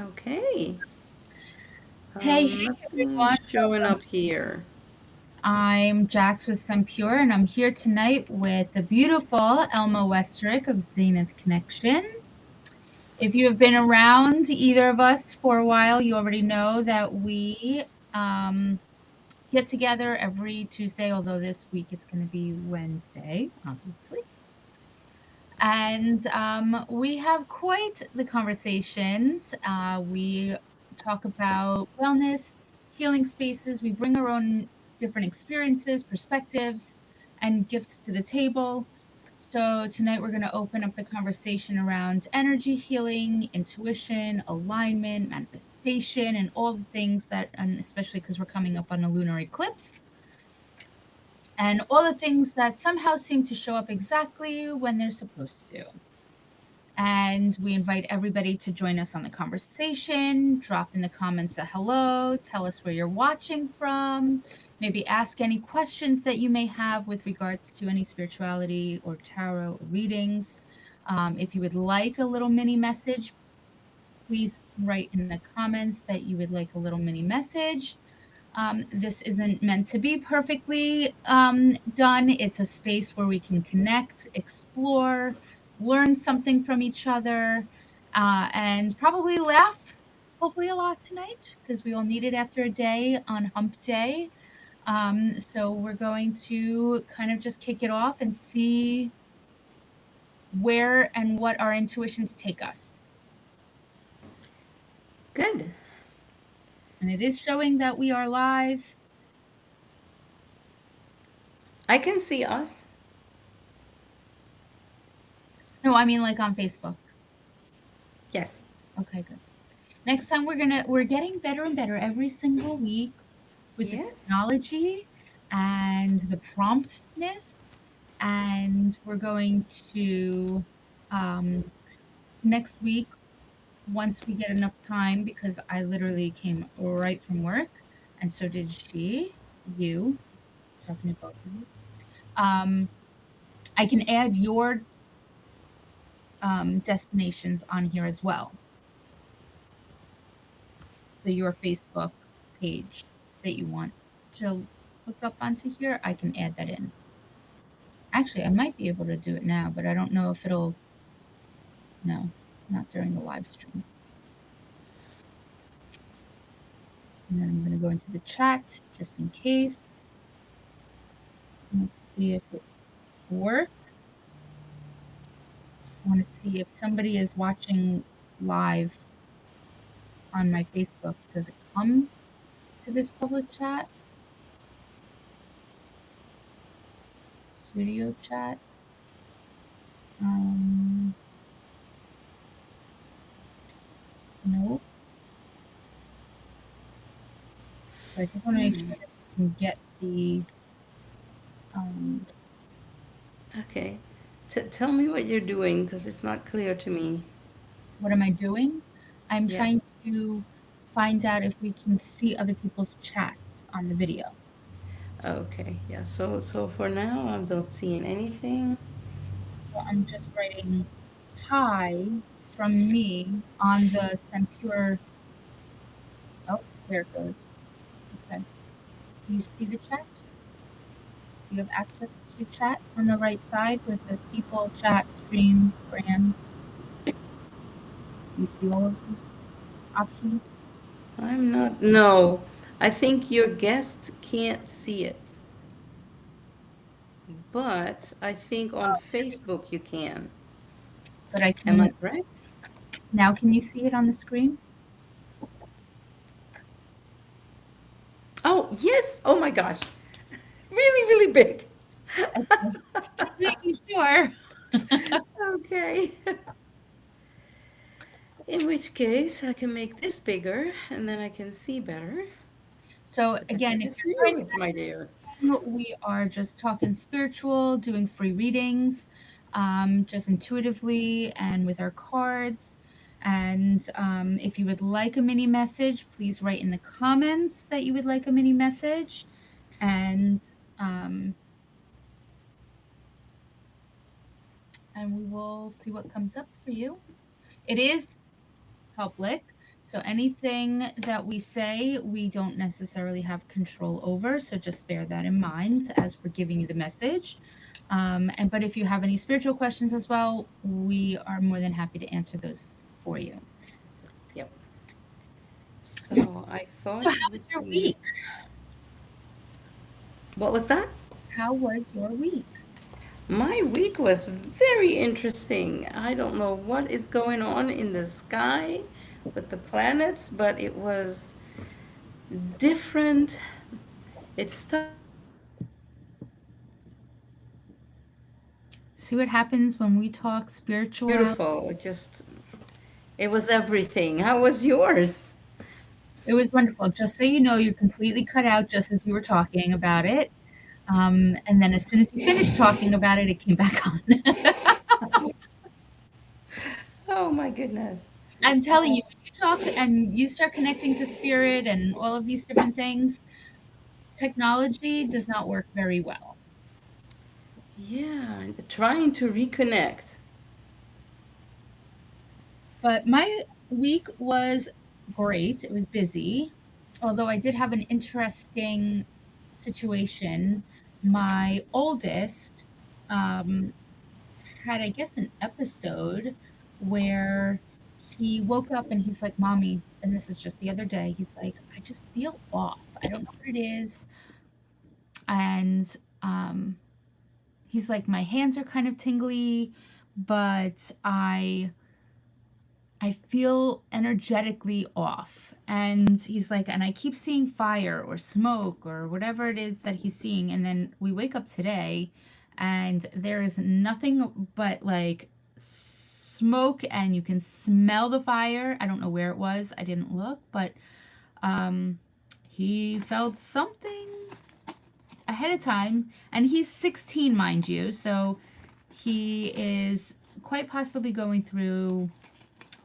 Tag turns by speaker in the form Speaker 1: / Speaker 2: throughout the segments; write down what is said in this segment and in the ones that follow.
Speaker 1: Okay.
Speaker 2: Hey
Speaker 1: Nothing's
Speaker 2: everyone.
Speaker 1: showing up here.
Speaker 2: I'm Jax with Pure, and I'm here tonight with the beautiful Elma Westerick of Zenith Connection. If you have been around either of us for a while, you already know that we get together every Tuesday, although this week it's going to be Wednesday, obviously. And we have quite the conversations. We talk about wellness, healing spaces. We bring our own different experiences, perspectives, and gifts to the table. So, tonight we're going to open up the conversation around energy healing, intuition, alignment, manifestation, and all the things that, and especially because we're coming up on a lunar eclipse and all the things that somehow seem to show up exactly when they're supposed to. And we invite everybody to join us on the conversation. Drop in the comments a hello, tell us where you're watching from, maybe ask any questions that you may have with regards to any spirituality or tarot readings. If you would like a little mini message, please write in the comments that you would like a little mini message. This isn't meant to be perfectly done. It's a space where we can connect, explore, learn something from each other, and probably laugh, hopefully, a lot tonight because we all need it after a day on hump day. So we're going to kind of just kick it off and see where and what our intuitions take us.
Speaker 1: Good.
Speaker 2: And it is showing that we are live.
Speaker 1: I can see us.
Speaker 2: No, I mean like on Facebook.
Speaker 1: Yes.
Speaker 2: Okay, good. Next time we're getting better and better every single week with the
Speaker 1: Yes.
Speaker 2: technology and the promptness, and we're going to um, next week once we get enough time because I literally came right from work and so did she, you, talking to both of you. Um, I can add your destinations on here as well. So your Facebook page that you want to hook up onto here, I can add that in. Actually, I might be able to do it now, but I don't know if it'll. No, not during the live stream. And then I'm going to go into the chat just in case. Let's see if it works. I want to see if somebody is watching live on my Facebook. Does it come to this public chat? Studio chat? Um, no. So I just want to make sure that we can get the. Um,
Speaker 1: Okay. Tell me what you're doing because it's not clear to me.
Speaker 2: what am I doing? I'm trying
Speaker 1: Yes.
Speaker 2: to find out if we can see other people's chats on the video.
Speaker 1: Okay. Yeah. So for now, I'm not seeing anything.
Speaker 2: So I'm just writing hi from me on the Sempure. Oh, there it goes. Okay. Do you see the chat? Do you have access to chat on the right side where it says people, chat, stream, brand? Do you see all of these options?
Speaker 1: I'm not. No. I think your guest can't see it, but I think on
Speaker 2: Oh, there we go.
Speaker 1: Facebook you can.
Speaker 2: But I
Speaker 1: Am I
Speaker 2: can
Speaker 1: correct?
Speaker 2: now. Can you see it on the screen?
Speaker 1: Oh, yes. Oh my gosh. Really, really big.
Speaker 2: Okay. Just making sure.
Speaker 1: Okay. In which case, I can make this bigger and then I can see better.
Speaker 2: So
Speaker 1: But I
Speaker 2: again, if
Speaker 1: can see
Speaker 2: you're
Speaker 1: you
Speaker 2: joining
Speaker 1: with my dear.
Speaker 2: we are just talking spiritual, doing free readings, just intuitively and with our cards. And if you would like a mini message, please write in the comments that you would like a mini message. And um, and we will see what comes up for you. It is public, So anything that we say, we don't necessarily have control over. So just bear that in mind as we're giving you the message. But if you have any spiritual questions as well, we are more than happy to answer those for you.
Speaker 1: Yep. So I
Speaker 2: So
Speaker 1: thought
Speaker 2: how was your
Speaker 1: we.
Speaker 2: week?
Speaker 1: What was that?
Speaker 2: How was your week?
Speaker 1: My week was very interesting. I don't know what is going on in the sky with the planets, but it was different. It's
Speaker 2: See what happens when we talk spiritual.
Speaker 1: beautiful. It was everything. How was yours?
Speaker 2: It was wonderful. Just so you know, you completely cut out just as you were talking about it. And then as soon as you finished talking about it, it came back on.
Speaker 1: Oh my goodness.
Speaker 2: I'm telling you, when you talk and you start connecting to spirit and all of these different things, technology does not work very well.
Speaker 1: Yeah, trying to reconnect.
Speaker 2: But my week was great. It was busy, although I did have an interesting situation. My oldest um, had, I guess, an episode where he woke up and he's like, Mommy, and this is just the other day, he's like, I just feel off. I don't know what it is. And he's like, my hands are kind of tingly, but I feel energetically off. And he's like, and I keep seeing fire or smoke or whatever it is that he's seeing. And then we wake up today and there is nothing but like smoke and you can smell the fire. I don't know where it was. I didn't look, but he felt something ahead of time. And he's 16, mind you. So he is quite possibly going through,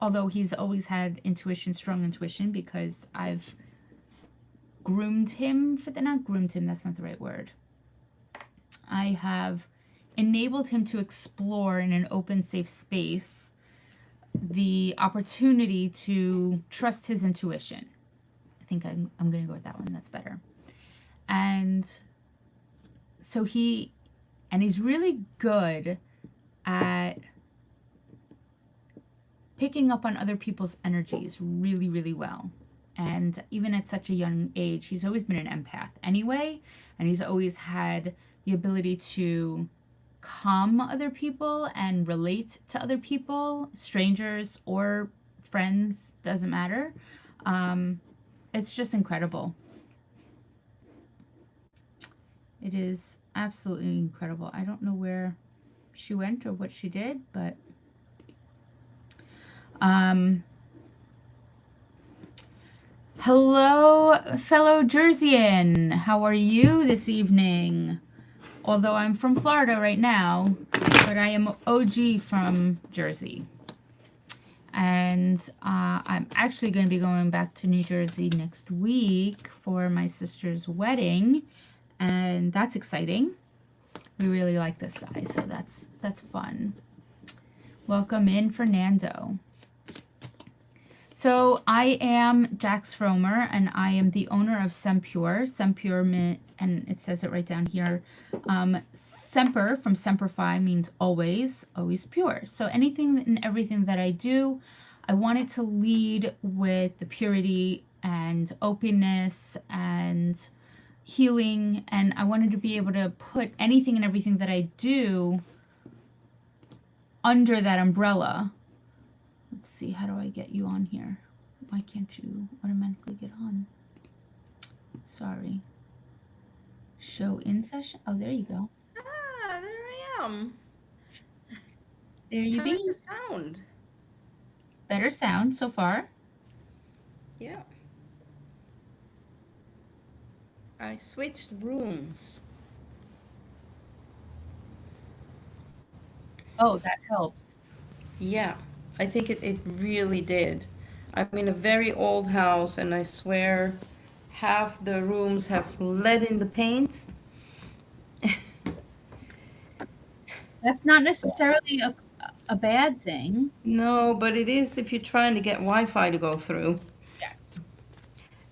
Speaker 2: although he's always had intuition, strong intuition, because I've groomed him for the, not groomed him, that's not the right word. I have enabled him to explore in an open, safe space the opportunity to trust his intuition. I think I'm going to go with that one. That's better. And so he's really good at picking up on other people's energies really, really well. And even at such a young age, he's always been an empath anyway. And he's always had the ability to calm other people and relate to other people, strangers or friends, doesn't matter. It's just incredible. It is absolutely incredible. I don't know where she went or what she did, but hello, fellow Jerseyan. How are you this evening? Although I'm from Florida right now, but I am OG from Jersey. And I'm actually going to be going back to New Jersey next week for my sister's wedding. And that's exciting. We really like this guy, so that's fun. Welcome in, Fernando. So I am Jax Fromer, and I am the owner of Sempure. Sempure, and it says it right down here. Semper from Semperfi means always, always pure. So anything and everything that I do, I want it to lead with the purity and openness and healing, and I wanted to be able to put anything and everything that I do under that umbrella. Let's see, how do I get you on here? Why can't you automatically get on? Sorry. Show in session. Oh, there you go.
Speaker 1: Ah, there I am.
Speaker 2: There you
Speaker 1: How
Speaker 2: be.
Speaker 1: is the sound?
Speaker 2: Better sound so far.
Speaker 1: Yeah. I switched rooms.
Speaker 2: Oh, that helps.
Speaker 1: Yeah, I think it really did. I'm in a very old house, and I swear half the rooms have lead in the paint.
Speaker 2: That's not necessarily a bad thing.
Speaker 1: No, but it is if you're trying to get Wi-Fi to go through.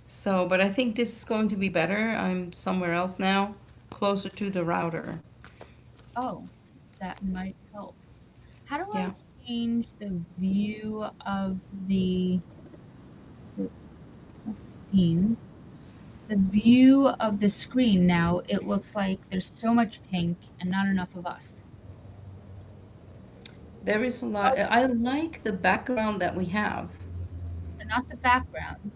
Speaker 1: So, but I think this is going to be better. I'm somewhere else now, closer to the router.
Speaker 2: Oh, that might help. How do I
Speaker 1: Yeah.
Speaker 2: change the view of the, so it's not the scenes, the view of the screen now? It looks like there's so much pink and not enough of us.
Speaker 1: There is a lot.
Speaker 2: Oh,
Speaker 1: I like the background that we have.
Speaker 2: so not the background,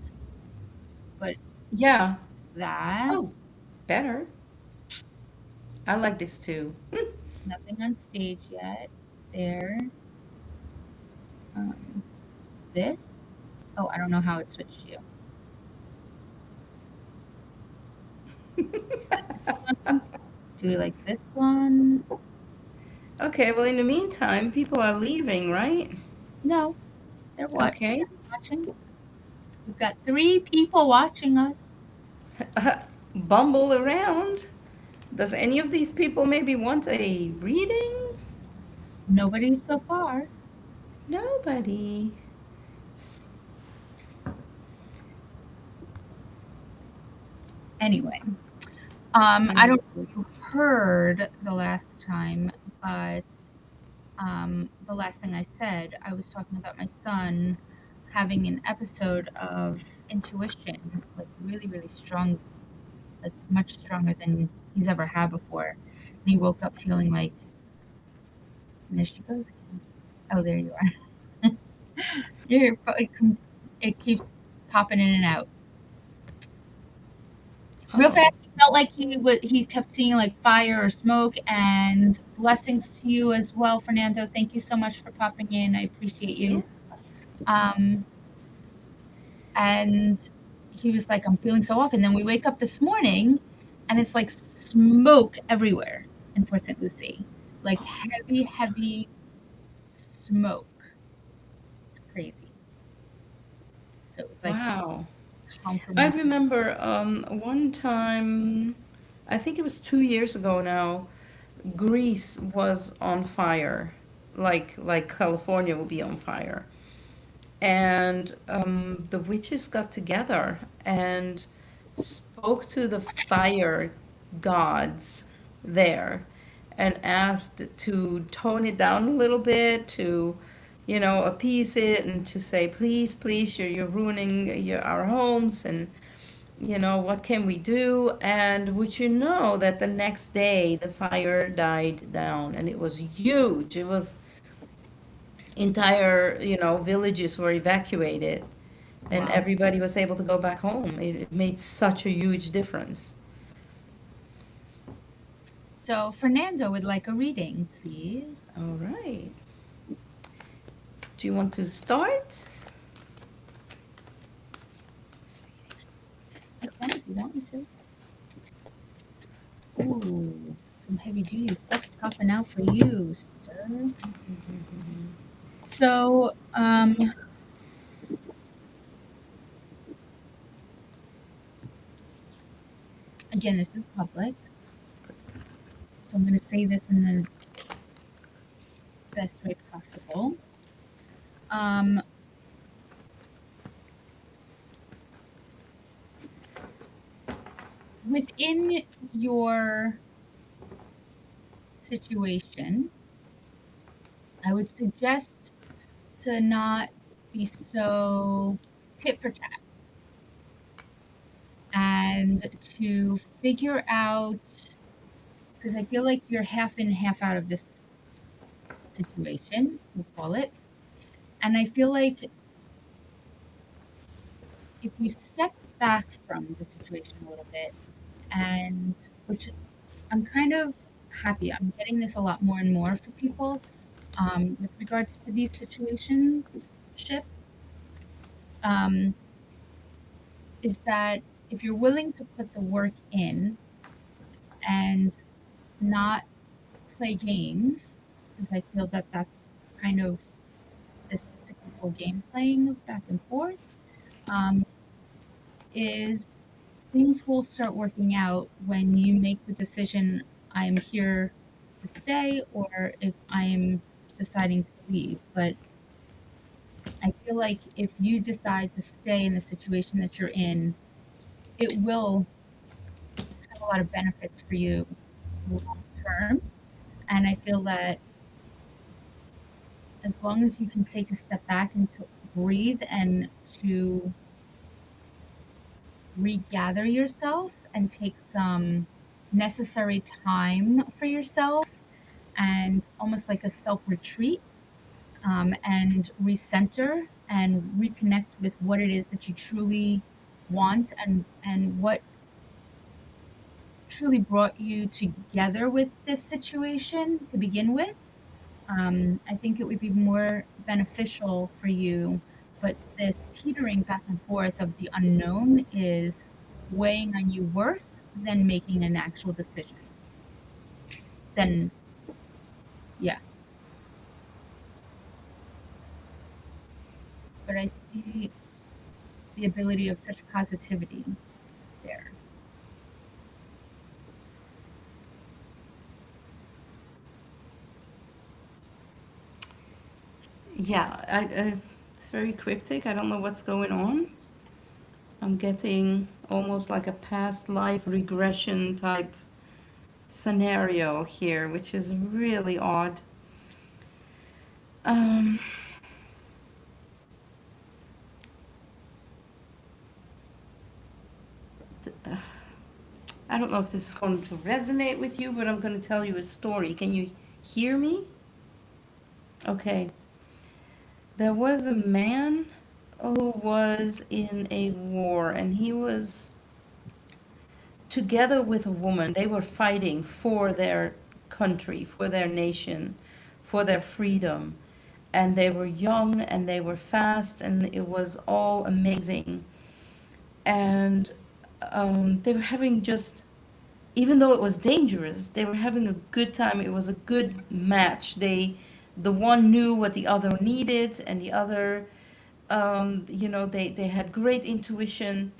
Speaker 2: but
Speaker 1: Yeah. Oh,
Speaker 2: that.
Speaker 1: better. I like this too.
Speaker 2: Nothing on stage yet. There. Um, this. Oh, I don't know how it switched you. This one. Do we like this one?
Speaker 1: Okay, well, in the meantime, people are leaving, right?
Speaker 2: No, they're what?
Speaker 1: Okay.
Speaker 2: Watching. We've got 3 people watching us.
Speaker 1: Bumble around. Does any of these people maybe want a reading?
Speaker 2: Nobody so far.
Speaker 1: Nobody.
Speaker 2: Anyway, I
Speaker 1: Anyway.
Speaker 2: don't know if you heard the last time, but the last thing I said, I was talking about my son having an episode of intuition, like really, really strong, like much stronger than he's ever had before. And he woke up feeling like, and there she goes again. Oh, there you are. It keeps popping in and out. Real
Speaker 1: Oh,
Speaker 2: fast, he felt like he kept seeing like fire or smoke. And blessings to you as well, Fernando. Thank you so much for popping in. I appreciate
Speaker 1: yeah.
Speaker 2: you. Um, and he was like, I'm feeling so off. And then we wake up this morning and it's like smoke everywhere in Port St. Lucie, like heavy, heavy smoke. It's crazy. So it was like
Speaker 1: Wow. I
Speaker 2: confirmation.
Speaker 1: remember one time, I think it was 2 years ago now, Greece was on fire, like California will be on fire. And the witches got together and spoke to the fire gods there and asked to tone it down a little bit, to, appease it, and to say, please, please, you're ruining our homes, and what can we do? And would you know that the next day the fire died down and it was huge. It was entire, villages were evacuated and
Speaker 2: Wow.
Speaker 1: everybody was able to go back home. It made such a huge difference.
Speaker 2: So Fernando would like a reading, please.
Speaker 1: All right. Do you want to start?
Speaker 2: I can if you want me to. Ooh, some heavy duty stuff popping out for you, sir. So, again, this is public, so I'm going to say this in the best way possible. Within your situation, I would suggest to not be so tit for tat and to figure out, because I feel like you're half in, half out of this situation, we'll call it. And I feel like if you step back from the situation a little bit, and which I'm kind of happy, I'm getting this a lot more and more for people with regards to these situations, shifts, is that if you're willing to put the work in and not play games, because I feel that that's kind of this cyclical game playing back and forth, is things will start working out when you make the decision, I'm here to stay, or if I'm deciding to leave. But I feel like if you decide to stay in the situation that you're in, it will have a lot of benefits for you long term. And I feel that as long as you can take a step back and to breathe and to regather yourself and take some necessary time for yourself and almost like a self retreat, and recenter and reconnect with what it is that you truly want and what truly brought you together with this situation to begin with. I think it would be more beneficial for you, but this teetering back and forth of the unknown is weighing on you worse than making an actual decision. Then, yeah. But I see the ability of such positivity there.
Speaker 1: Yeah, it's very cryptic. I don't know what's going on. I'm getting almost like a past life regression type scenario here, which is really odd. Um, I don't know if this is going to resonate with you, but I'm going to tell you a story. Can you hear me? Okay. There was a man who was in a war, and he was together with a woman. They were fighting for their country, for their nation, for their freedom. And they were young and they were fast, and it was all amazing. And they were having just, even though it was dangerous, they were having a good time. It was a good match. The one knew what the other needed, and the other, they had great intuition,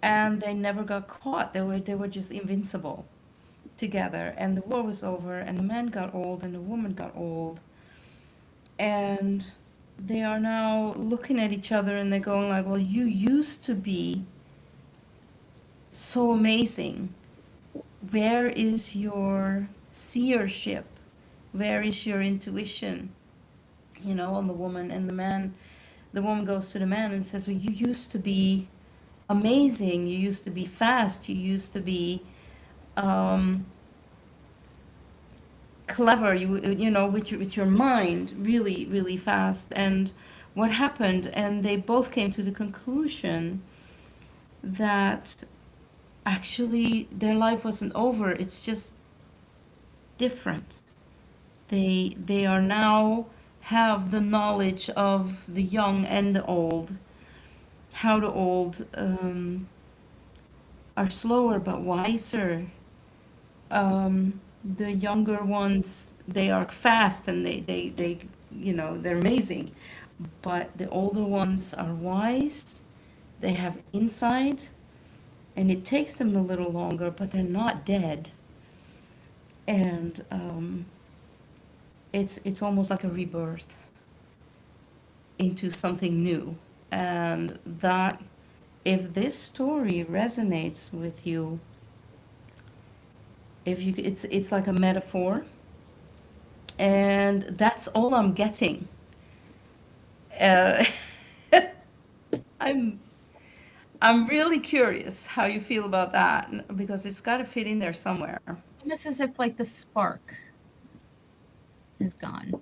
Speaker 1: and they never got caught. They were just invincible together. And the war was over, and the man got old, and the woman got old, and they are now looking at each other, and they're going like, "Well, you used to be so amazing. Where is your seership? Where is your intuition?" On the woman and the man. The woman goes to the man and says, "Well, you used to be amazing. You used to be fast. You used to be um, clever. With your mind, really, really fast. And what happened?" And they both came to the conclusion that actually their life wasn't over. It's just different. They are now have the knowledge of the young and the old. How the old are slower but wiser. The younger ones, they are fast, and they're amazing. But the older ones are wise. They have insight, and it takes them a little longer, but they're not dead. And it's almost like a rebirth into something new. And that, if this story resonates with you, it's like a metaphor, and that's all I'm getting. Uh, I'm I'm really curious how you feel about that, because it's got to fit in there somewhere.
Speaker 2: Almost as if like the spark is gone.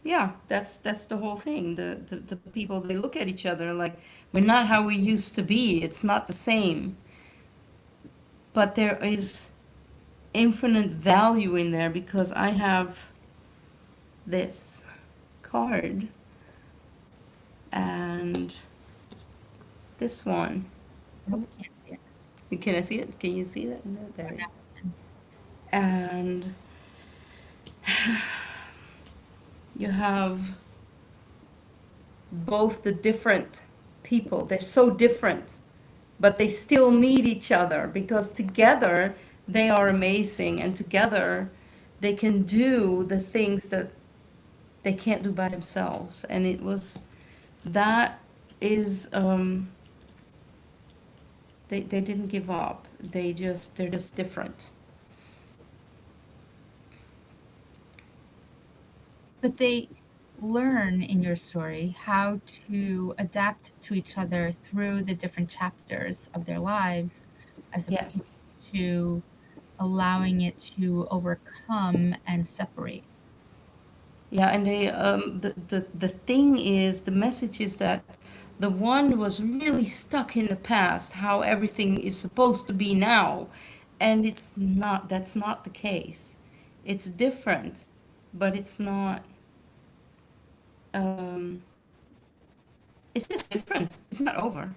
Speaker 1: Yeah, that's the whole thing. The people, they look at each other like, we're not how we used to be. It's not the same. But there is infinite value in there, because I have this card and this one.
Speaker 2: Oh, we can't see it.
Speaker 1: Can I see it? Can you see that? No, there
Speaker 2: For
Speaker 1: it is.
Speaker 2: now we can.
Speaker 1: And you have both the different people. They're so different, but they still need each other, because together they are amazing, and together they can do the things that they can't do by themselves. And that is They didn't give up. They're just different.
Speaker 2: But they learn in your story how to adapt to each other through the different chapters of their lives, as opposed
Speaker 1: Yes.
Speaker 2: to allowing it to overcome and separate.
Speaker 1: Yeah, and the thing is, the message is that the one was really stuck in the past, how everything is supposed to be now, and it's not, that's not the case. It's different, but it's not, um, it's just different. It's not over.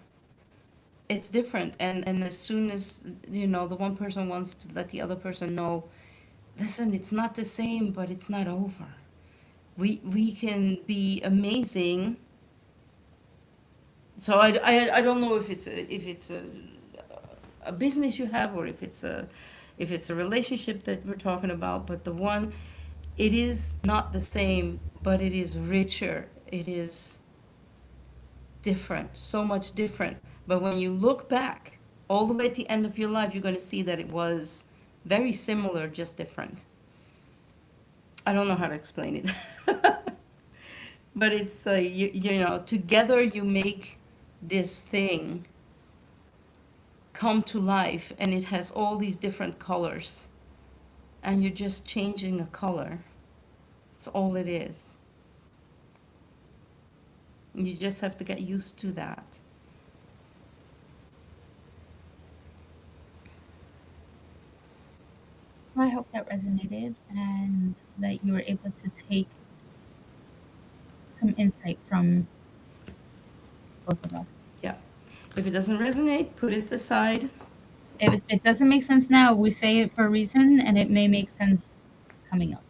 Speaker 1: It's different, and as soon as, the one person wants to let the other person know, listen, it's not the same, but it's not over. We can be amazing. So I don't know if it's a business you have, or if it's a relationship that we're talking about, but the one, it is not the same, but it is richer. It is different, so much different. But when you look back all the way at the end of your life, you're going to see that it was very similar, just different. I don't know how to explain it. But it's together you make this thing come to life, and it has all these different colors, and you're just changing a color. That's all it is. You just have to get used to that.
Speaker 2: Well, I hope that resonated and that you were able to take some insight from both of us.
Speaker 1: Yeah. If it doesn't resonate, put it aside.
Speaker 2: If it doesn't make sense now, we say it for a reason, and it may make sense coming up.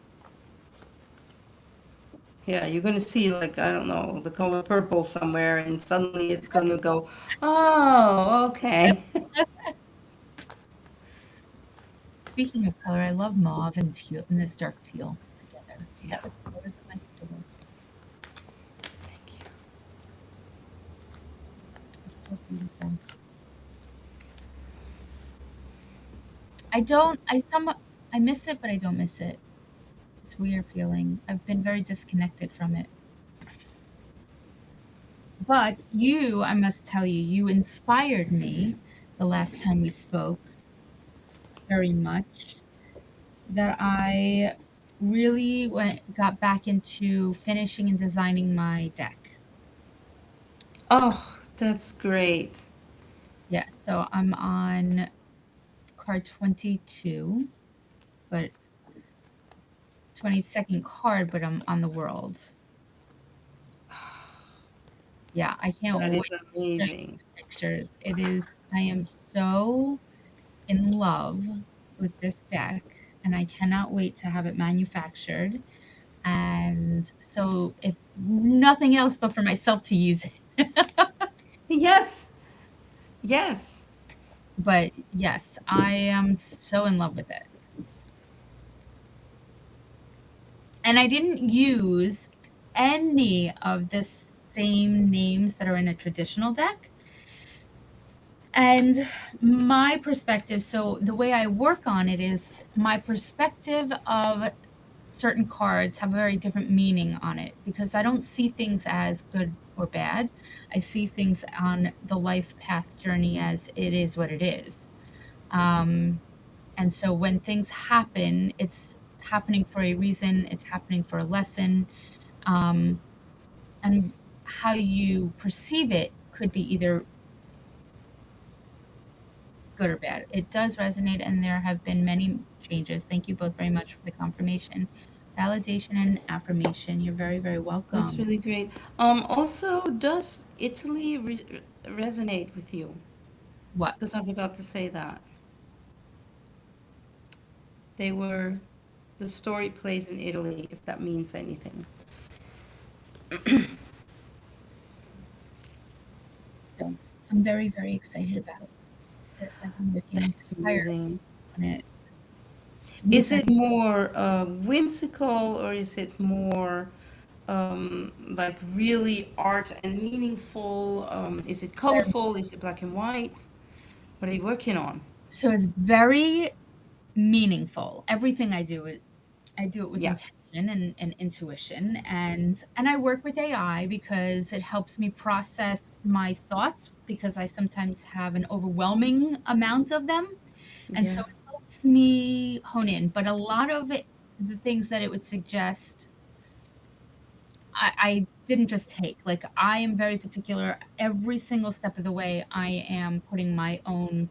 Speaker 1: Yeah, you're gonna see, like, I don't know, the color purple somewhere, and suddenly it's gonna go, oh, okay.
Speaker 2: Speaking of color, I love mauve and teal and this dark teal together.
Speaker 1: Yeah.
Speaker 2: That was the colors of my store.
Speaker 1: Thank you.
Speaker 2: It's so beautiful. I miss it, but I don't miss it. It's a weird feeling. I've been very disconnected from it. But you, I must tell you, you inspired me the last time we spoke very much, that I really got back into finishing and designing my deck.
Speaker 1: Oh, that's great.
Speaker 2: Yeah, so I'm on card 22, but 22nd card, but I'm on the world. Yeah, I can't
Speaker 1: That
Speaker 2: wait
Speaker 1: is
Speaker 2: to show you
Speaker 1: amazing.
Speaker 2: the pictures. I am so in love with this deck, and I cannot wait to have it manufactured. And so, if nothing else but for myself to use it.
Speaker 1: Yes, yes.
Speaker 2: But yes, I am so in love with it. And I didn't use any of the same names that are in a traditional deck. And my perspective, so the way I work on it is my perspective of certain cards have a very different meaning on it, because I don't see things as good or bad. I see things on the life path journey as it is what it is. And so when things happen, it's happening for a reason, it's happening for a lesson. And how you perceive it could be either good or bad. It does resonate, and there have been many changes. Thank you both very much for the confirmation, validation, and affirmation. You're very, very
Speaker 1: That's
Speaker 2: welcome.
Speaker 1: really great. Also, does Italy resonate with you?
Speaker 2: What?
Speaker 1: Because I forgot to say that. They were, the story plays in Italy, if that means anything.
Speaker 2: So I'm very, very excited about this. I've been working
Speaker 1: That's
Speaker 2: entirely
Speaker 1: amazing.
Speaker 2: on it.
Speaker 1: Is it more whimsical, or is it more like really art and meaningful? Is it
Speaker 2: Very,
Speaker 1: colorful? Is it black and white? What are you working on?
Speaker 2: So it's very meaningful. Everything I do it with
Speaker 1: Yeah.
Speaker 2: intention and intuition, and I work with AI because it helps me process my thoughts because I sometimes have an overwhelming amount of them, and so
Speaker 1: Yeah.
Speaker 2: it helps me hone in. But a lot of it, the things that it would suggest, I didn't just take. Like, I am very particular. Every single step of the way, I am putting my own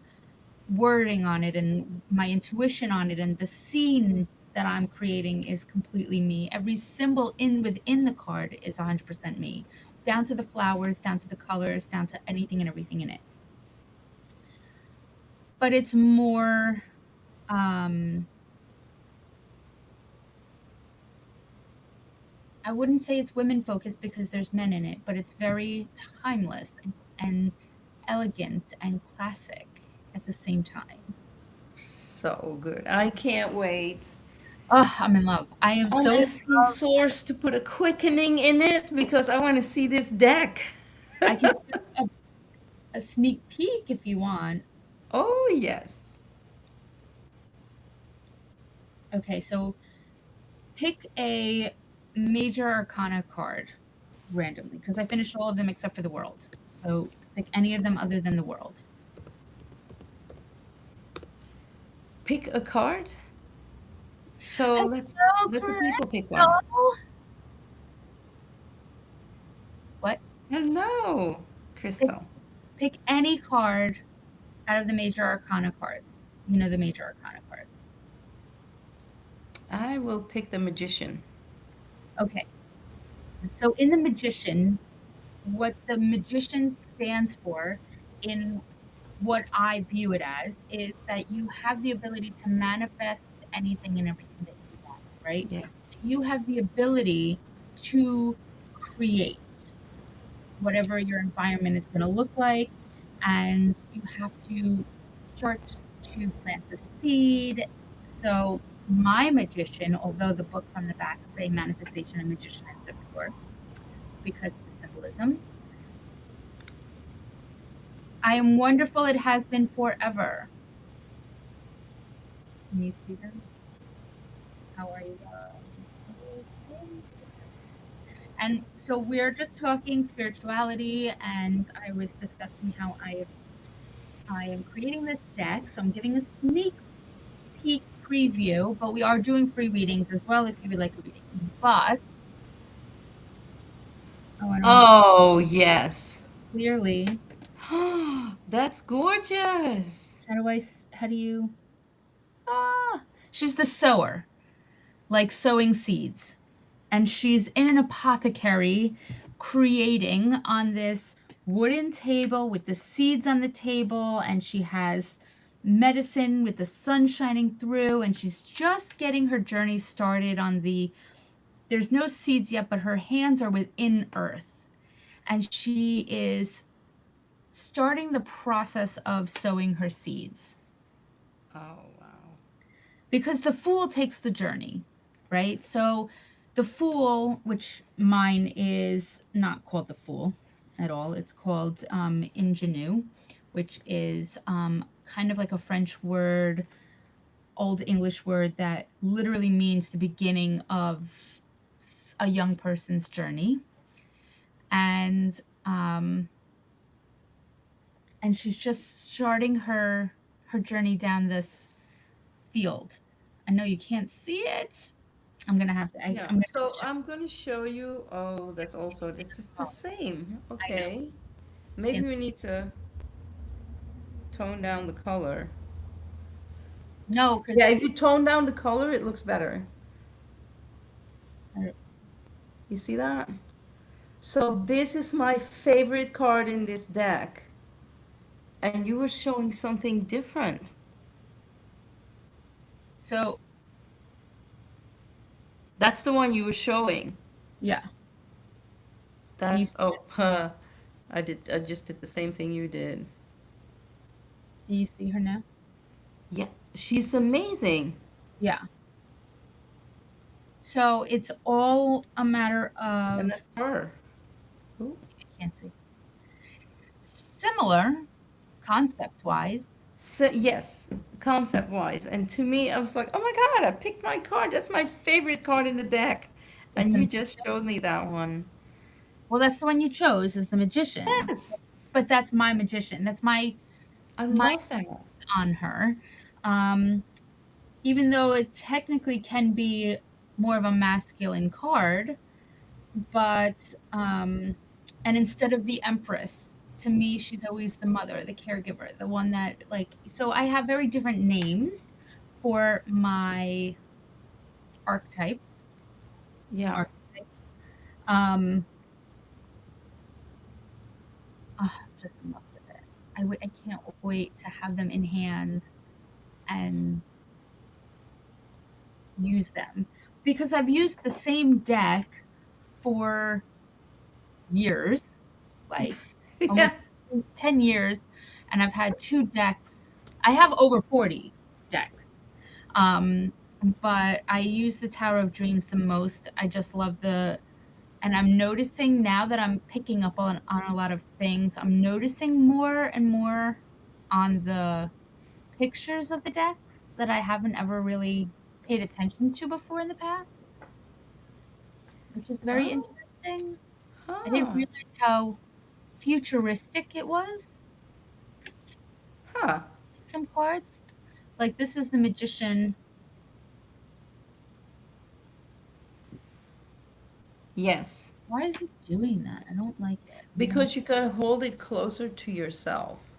Speaker 2: wording on it and my intuition on it, and the scene that I'm creating is completely me. Every symbol in within the card is 100% me, down to the flowers, down to the colors, down to anything and everything in it. But it's more, um, I wouldn't say it's women focused because there's men in it, but it's very timeless and elegant and classic at the same time.
Speaker 1: So good. I can't wait.
Speaker 2: Oh, I'm in love. I am
Speaker 1: I'm
Speaker 2: so in
Speaker 1: asking
Speaker 2: love.
Speaker 1: Source to put a quickening in it because I want to see this deck.
Speaker 2: I can give a sneak peek if you want.
Speaker 1: Oh, yes.
Speaker 2: Okay, so pick a major arcana card randomly because I finished all of them except for the world. So pick any of them other than the world.
Speaker 1: Pick a card. So let's
Speaker 2: Hello,
Speaker 1: let the people pick one.
Speaker 2: Crystal. What?
Speaker 1: Hello,
Speaker 2: Pick,
Speaker 1: Crystal.
Speaker 2: pick any card out of the major arcana cards. You know the major arcana cards.
Speaker 1: I will pick the magician.
Speaker 2: Okay. So in the magician, what the magician stands for in what I view it as is that you have the ability to manifest anything and everything that you want, right?
Speaker 1: Yeah.
Speaker 2: You have the ability to create whatever your environment is going to look like, and you have to start to plant the seed. So, my magician, although the books on the back say manifestation and magician and Zippor because of the symbolism, I am wonderful, it has been forever. Can you see them? How are you? And so we're just talking spirituality, and I was discussing how I am creating this deck. So I'm giving a sneak peek preview, but we are doing free readings as well if you would like a reading. But oh, I don't have
Speaker 1: Oh, yes.
Speaker 2: clearly.
Speaker 1: That's gorgeous.
Speaker 2: How do you she's the sower, like sowing seeds. And she's in an apothecary creating on this wooden table with the seeds on the table, and she has medicine with the sun shining through, and she's just getting her journey started on there's no seeds yet, but her hands are within earth, and she is starting the process of sowing her seeds
Speaker 1: Oh, wow.
Speaker 2: because the fool takes the journey, right? So the fool, which mine is not called the fool at all, it's called ingenue, which is kind of like a French word, old English word that literally means the beginning of a young person's journey. And and she's just starting her journey down this field. I know you can't see it. I'm gonna have to.
Speaker 1: Yeah,
Speaker 2: I'm gonna
Speaker 1: so I'm going to show you. Oh, that's also, it's the
Speaker 2: oh,
Speaker 1: same.
Speaker 2: I know.
Speaker 1: Okay. Maybe
Speaker 2: Can't,
Speaker 1: we need to tone down the color.
Speaker 2: no,
Speaker 1: Yeah,
Speaker 2: because
Speaker 1: if you tone down the color, it looks better. You see that? So this is my favorite card in this deck. And you were showing something different.
Speaker 2: so
Speaker 1: That's the one you were showing.
Speaker 2: yeah. Can you
Speaker 1: That's, oh, huh. I just did the same thing you did.
Speaker 2: can you see her now?
Speaker 1: Yeah, she's amazing.
Speaker 2: Yeah. So it's all a matter
Speaker 1: And
Speaker 2: of
Speaker 1: that's her. Ooh.
Speaker 2: I can't see. Similar concept wise.
Speaker 1: So yes, concept wise, and to me, I was like, oh my God, I picked my card. That's my favorite card in the deck,
Speaker 2: Is
Speaker 1: and
Speaker 2: the
Speaker 1: you just showed me that one.
Speaker 2: Well, that's the one you chose, is the magician.
Speaker 1: Yes,
Speaker 2: But that's my magician. That's
Speaker 1: I
Speaker 2: my
Speaker 1: love that.
Speaker 2: on her. Um, Even though it technically can be more of a masculine card, but and instead of the empress, to me she's always the mother, the caregiver, the one that, like, so I have very different names for my archetypes,
Speaker 1: Yeah.
Speaker 2: archetypes. Um I'm just in love with it. I can't wait to have them in hand and use them, because I've used the same deck for years, like
Speaker 1: Yeah.
Speaker 2: almost 10 years, and I've had 2 decks. I have over 40 decks. Um, but I use the Tower of Dreams the most. I just love and I'm noticing now that I'm picking up on a lot of things, I'm noticing more and more on the pictures of the decks that I haven't ever really paid attention to before in the past, which is very
Speaker 1: Oh,
Speaker 2: interesting. I didn't
Speaker 1: huh.
Speaker 2: realize how futuristic it was,
Speaker 1: Huh.
Speaker 2: like some cards. Like, this is the Magician.
Speaker 1: Yes.
Speaker 2: Why is it doing that? I don't like it.
Speaker 1: Because you gotta hold it closer to yourself.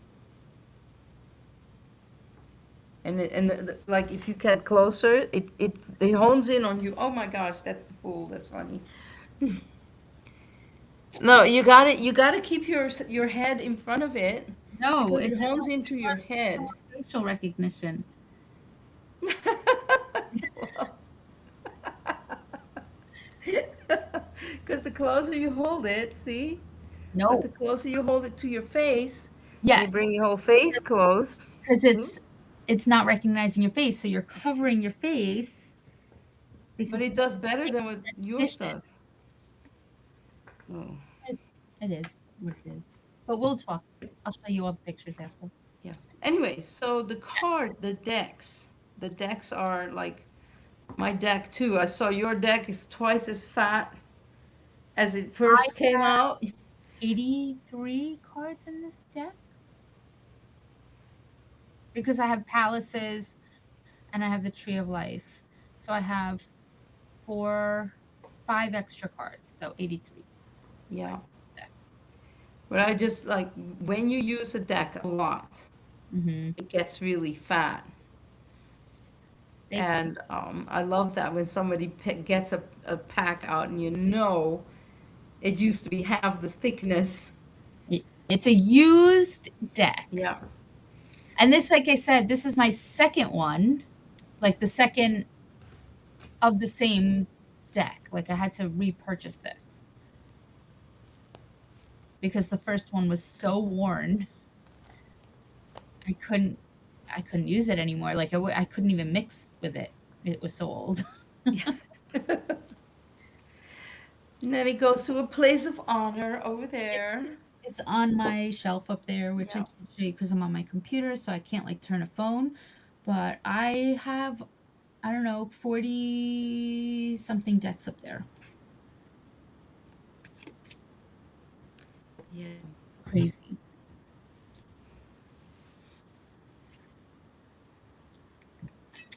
Speaker 1: Like if you get closer, it hones in on you. Oh my gosh, that's the fool. That's funny. No, you gotta keep your head in front of it
Speaker 2: No,
Speaker 1: because
Speaker 2: it
Speaker 1: it
Speaker 2: doesn't
Speaker 1: hones into your
Speaker 2: have
Speaker 1: head.
Speaker 2: facial recognition.
Speaker 1: Because the closer you hold it, see? But the
Speaker 2: No.
Speaker 1: closer you hold it to your face, you
Speaker 2: Yes,
Speaker 1: bring your whole face close.
Speaker 2: because
Speaker 1: Hmm?
Speaker 2: it's not recognizing your face, so you're covering your face
Speaker 1: But
Speaker 2: because
Speaker 1: it
Speaker 2: it's
Speaker 1: does better
Speaker 2: facial
Speaker 1: than what yours
Speaker 2: recognition.
Speaker 1: does. Oh,
Speaker 2: It, it is what it is. But we'll talk. I'll show you all the pictures after.
Speaker 1: yeah. Anyway, so the decks are like my deck too. I saw your deck is twice as fat as it
Speaker 2: I
Speaker 1: first came
Speaker 2: have
Speaker 1: out.
Speaker 2: 83 cards in this deck because I have palaces and I have the Tree of Life. So I have 5 extra cards, so 83
Speaker 1: Yeah.
Speaker 2: cards in this deck.
Speaker 1: But I just like when you use a deck a lot,
Speaker 2: Mm-hmm.
Speaker 1: it gets really fat.
Speaker 2: It's
Speaker 1: And I love that when somebody gets a pack out and you know it used to be half the thickness.
Speaker 2: it's a used deck.
Speaker 1: Yeah.
Speaker 2: And this, like I said, this is my second one, like the second of the same deck. Like, I had to repurchase this because the first one was so worn. I couldn't I couldn't use it anymore. Like, I couldn't even mix with it. It was so old.
Speaker 1: And then it goes to a place of honor over there.
Speaker 2: It's on my shelf up there, which I
Speaker 1: Yeah.
Speaker 2: can't show you because I'm on my computer, so I can't, like, turn a phone. But I have, I don't know, 40 something decks up there.
Speaker 1: Yeah.
Speaker 2: It's crazy.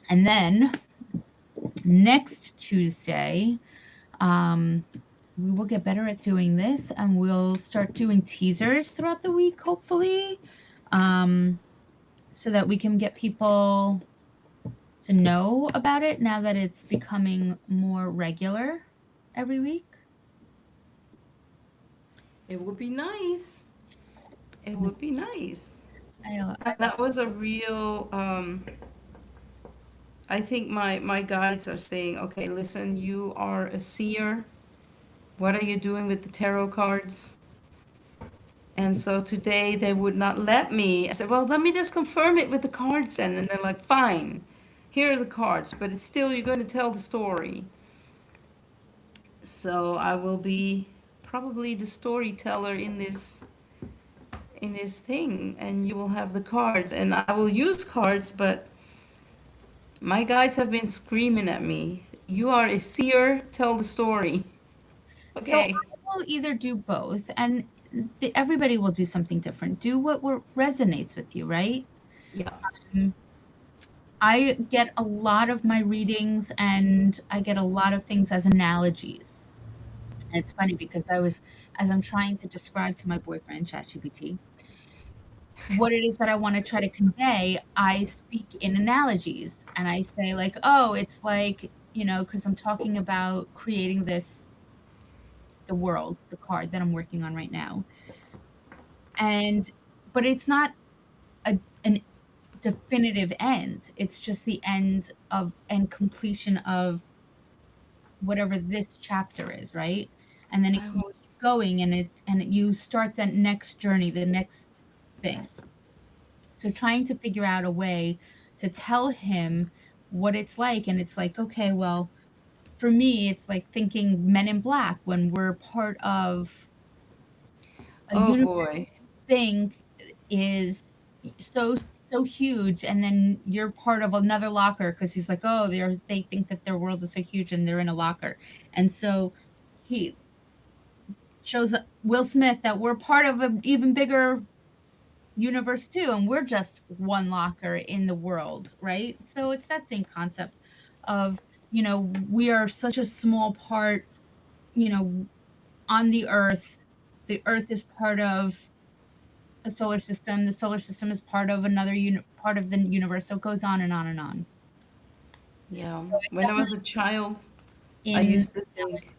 Speaker 2: And then next Tuesday, we will get better at doing this and we'll start doing teasers throughout the week, hopefully, um, so that we can get people to know about it now that it's becoming more regular every week.
Speaker 1: It would be nice. It would be nice.
Speaker 2: I,
Speaker 1: That was a real, I think my guides are saying, okay, listen, you are a seer. What are you doing with the tarot cards? And so today they would not let me. I said, well, let me just confirm it with the cards then. And they're like, fine, here are the cards, but it's still, you're going to tell the story. So I will be probably the storyteller in his thing, and you will have the cards, and I will use cards, but my guys have been screaming at me. You are a seer, tell the story.
Speaker 2: So
Speaker 1: Okay.
Speaker 2: I will either do both, and everybody will do something different. Do what resonates with you, right?
Speaker 1: Yeah.
Speaker 2: Mm, I get a lot of my readings and I get a lot of things as analogies. And it's funny because as I'm trying to describe to my boyfriend, ChatGPT, what it is that I want to try to convey, I speak in analogies and I say, like, oh, it's like, because I'm talking about creating the world, the card that I'm working on right now. And, but it's not an definitive end. It's just the end of and completion of whatever this chapter is, right? And then it
Speaker 1: I
Speaker 2: keeps
Speaker 1: was,
Speaker 2: going you start that next journey, the next thing. So trying to figure out a way to tell him what it's like, and it's like, okay, well, for me, it's like thinking Men in Black when we're part of a
Speaker 1: oh
Speaker 2: universe
Speaker 1: boy.
Speaker 2: thing is so huge, and then you're part of another locker because he's like, oh, they think that their world is so huge and they're in a locker. And so he shows Will Smith that we're part of an even bigger universe too, and we're just one locker in the world, right? So it's that same concept of, we are such a small part, you know, on the earth. The earth is part of a solar system. The solar system is part of another part of the universe. So it goes on and on and on.
Speaker 1: Yeah.
Speaker 2: So it's
Speaker 1: When I was
Speaker 2: definitely
Speaker 1: a child, I
Speaker 2: in
Speaker 1: used to think,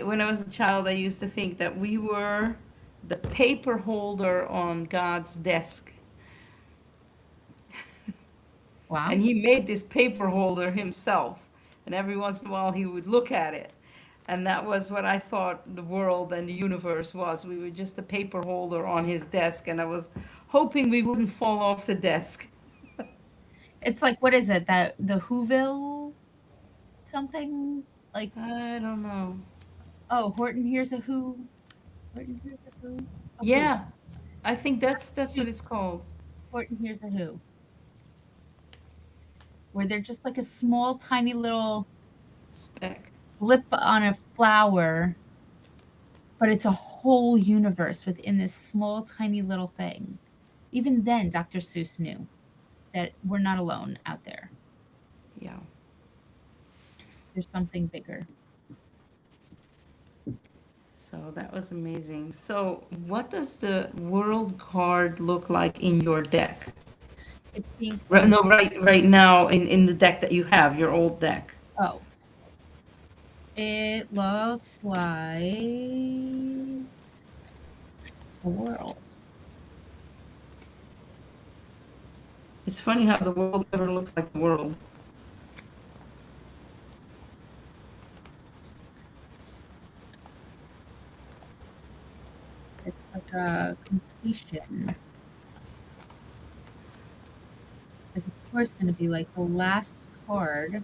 Speaker 1: when I was a child, I used to think that we were the paper holder on God's desk.
Speaker 2: wow.
Speaker 1: And he made this paper holder himself. And every once in a while, he would look at it. And that was what I thought the world and the universe was. We were just a paper holder on his desk, and I was hoping we wouldn't fall off the desk.
Speaker 2: It's like, what is it? That the Whoville something? Like,
Speaker 1: I don't know.
Speaker 2: oh, Horton here's a who. Horton here's a who. A who.
Speaker 1: Yeah, I think that's what it's called.
Speaker 2: Horton here's a who. Where they're just like a small, tiny little
Speaker 1: Spec.
Speaker 2: blip on a flower, but it's a whole universe within this small, tiny little thing. Even then, Dr. Seuss knew that we're not alone out there.
Speaker 1: Yeah.
Speaker 2: There's something bigger.
Speaker 1: So that was amazing. So, what does the world card look like in your deck?
Speaker 2: It's being
Speaker 1: Right, no, right now in the deck that you have, your old deck.
Speaker 2: oh, it looks like a world.
Speaker 1: It's funny how the world never looks like the world.
Speaker 2: It's like a completion. It's of course going to be like the last card.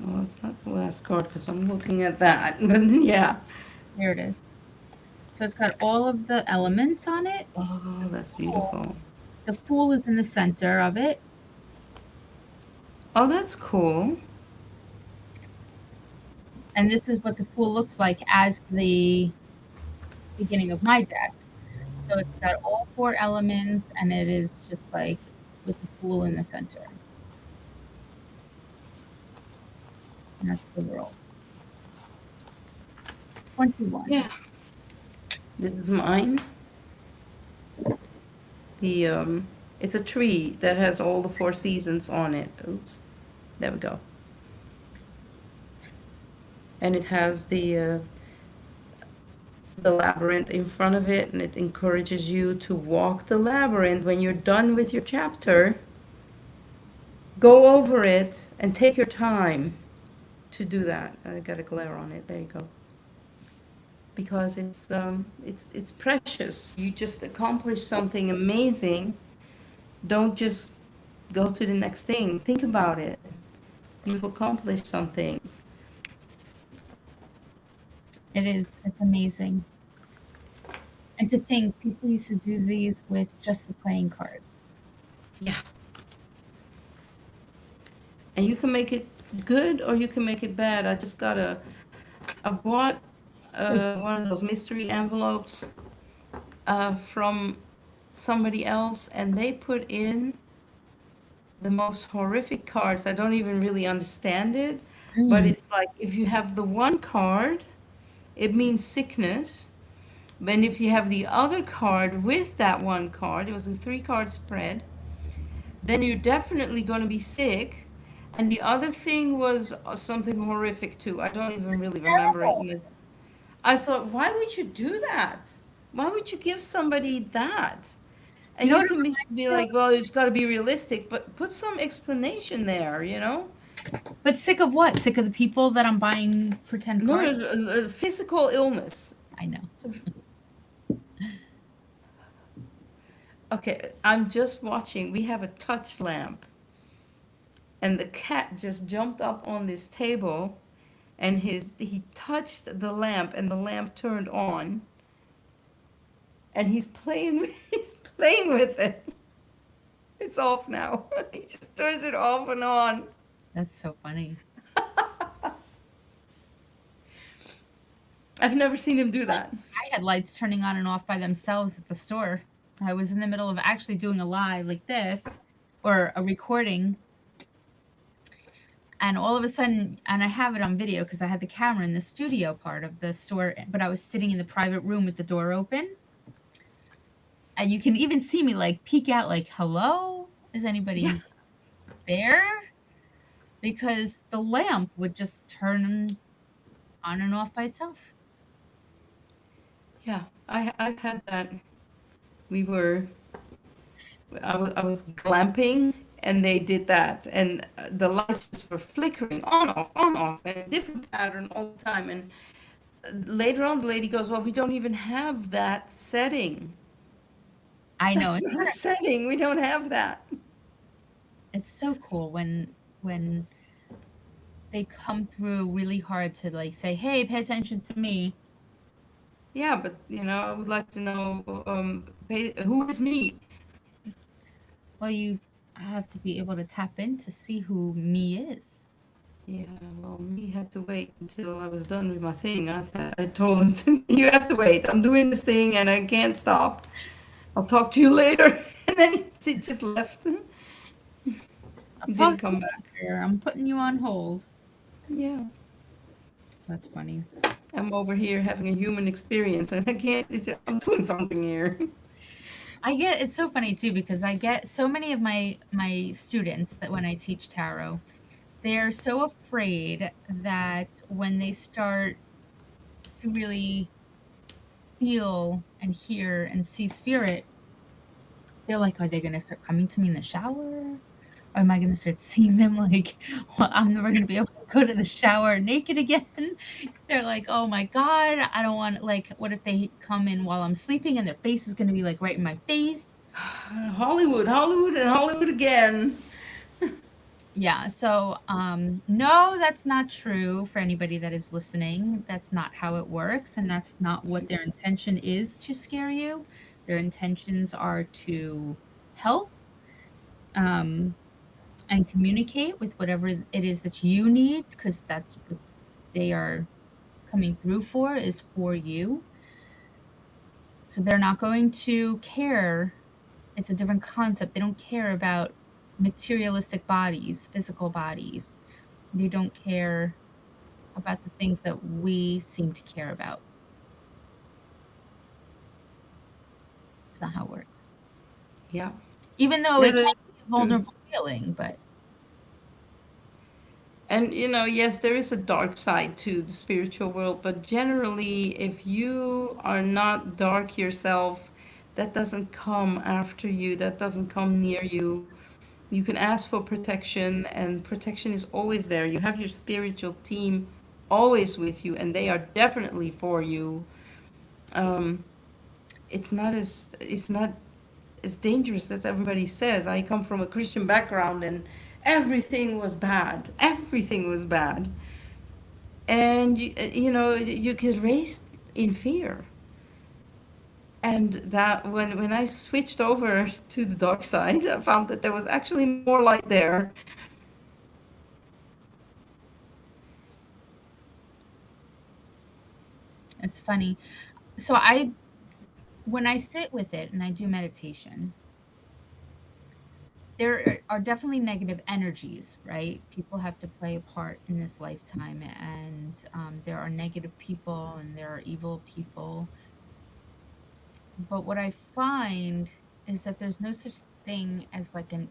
Speaker 1: Well, it's not the last card because I'm looking at that. But yeah.
Speaker 2: There it is. So it's got all of the elements on it.
Speaker 1: Oh, that's beautiful.
Speaker 2: The Fool is in the center of it.
Speaker 1: Oh, that's cool.
Speaker 2: And this is what the Fool looks like as the beginning of my deck. So it's got all four elements, and it is just like with the Fool in the center. And that's the world. 21.
Speaker 1: Yeah. This is mine. The it's a tree that has all the four seasons on it. Oops. There we go. And it has the labyrinth in front of it, and it encourages you to walk the labyrinth. When you're done with your chapter, go over it and take your time to do that. I got a glare on it. There you go. Because it's precious. You just accomplished something amazing. Don't just go to the next thing. Think about it. You've accomplished something.
Speaker 2: It is. It's amazing. And to think people used to do these with just the playing cards.
Speaker 1: Yeah. And you can make it good or you can make it bad. I bought
Speaker 2: It's
Speaker 1: one of those mystery envelopes from somebody else, and they put in the most horrific cards. I don't even really understand it, but
Speaker 2: mm,
Speaker 1: it's like if you have the one card, it means sickness. And if you have the other card with that one card, it was a three card spread, then you're definitely going to be sick. And the other thing was something horrific too. I don't even really remember it.
Speaker 2: terrible.
Speaker 1: I thought, why would you do that? Why would you give somebody that?
Speaker 2: You
Speaker 1: And
Speaker 2: know
Speaker 1: you
Speaker 2: what it
Speaker 1: can be
Speaker 2: reminds
Speaker 1: like, well, it's got to be realistic, but put some explanation there, you know?
Speaker 2: me of? But sick of what? Sick of the people that I'm buying pretend
Speaker 1: No,
Speaker 2: cards?
Speaker 1: physical illness.
Speaker 2: I know.
Speaker 1: So, okay, I'm just watching. We have a touch lamp, and the cat just jumped up on this table, and he touched the lamp, and the lamp turned on, and he's playing with it. It's off now. He just turns it off and on.
Speaker 2: That's so funny.
Speaker 1: I've never seen him do
Speaker 2: Like,
Speaker 1: that.
Speaker 2: I had lights turning on and off by themselves at the store. I was in the middle of actually doing a live like this or a recording, and all of a sudden, and I have it on video because I had the camera in the studio part of the store, but I was sitting in the private room with the door open, and you can even see me like peek out like, "Hello? Is
Speaker 1: Yeah,
Speaker 2: anybody there?" Because the lamp would just turn on and off by itself.
Speaker 1: yeah. I've had that. We were I was glamping and they did that and the lights just were flickering on off and a different pattern all the time and later on the lady goes, well, we don't even have that setting.
Speaker 2: I know,
Speaker 1: That's not a setting. We don't have that.
Speaker 2: it's so cool when they come through really hard to, like, say, "Hey, pay attention to me."
Speaker 1: Yeah, but I would like to know who is me?
Speaker 2: Well, you have to be able to tap in to see who me is.
Speaker 1: Yeah, well, me had to wait until I was done with my thing. I told him, you have to wait. I'm doing this thing and I can't stop. I'll talk to you later. And then he just left.
Speaker 2: "I'll
Speaker 1: Didn't
Speaker 2: talk to
Speaker 1: come
Speaker 2: you
Speaker 1: back.
Speaker 2: later. I'm putting you on hold."
Speaker 1: Yeah,
Speaker 2: That's funny.
Speaker 1: I'm over here having a human experience and I can't, I'm doing something here.
Speaker 2: It's so funny too because I get so many of my students that when I teach tarot, they're so afraid that when they start to really feel and hear and see spirit, they're like, "Are they gonna start coming to me in the shower? Or am I gonna start seeing them like, well, I'm never gonna be able to go to the shower naked again?" They're like, "Oh my god, I don't want like, what if they come in while I'm sleeping and their face is gonna be like right in my face?"
Speaker 1: Hollywood, Hollywood, and Hollywood again.
Speaker 2: Yeah, so no, that's not true for anybody that is listening. That's not how it works, and that's not what their intention is to scare you. Their intentions are to help um, and communicate with whatever it is that you need, because that's what they are coming through for, is for you. So they're not going to care. It's a different concept. They don't care about materialistic bodies, physical bodies. They don't care about the things that we seem to care about. It's not how it works.
Speaker 1: Yeah.
Speaker 2: Even though
Speaker 1: Yeah,
Speaker 2: it can
Speaker 1: that's
Speaker 2: be a
Speaker 1: true.
Speaker 2: vulnerable feeling, but
Speaker 1: And yes, there is a dark side to the spiritual world, but generally, if you are not dark yourself, that doesn't come after you, that doesn't come near you. You can ask for protection, and protection is always there. You have your spiritual team always with you, and they are definitely for you. Um, it's not as dangerous as everybody says. I come from a Christian background, and everything was bad. Everything was bad. And you get raised in fear. And that when I switched over to the dark side, I found that there was actually more light there.
Speaker 2: It's funny. So I when I sit with it and I do meditation, there are definitely negative energies, right? People have to play a part in this lifetime, and there are negative people and there are evil people. But what I find is that there's no such thing as like an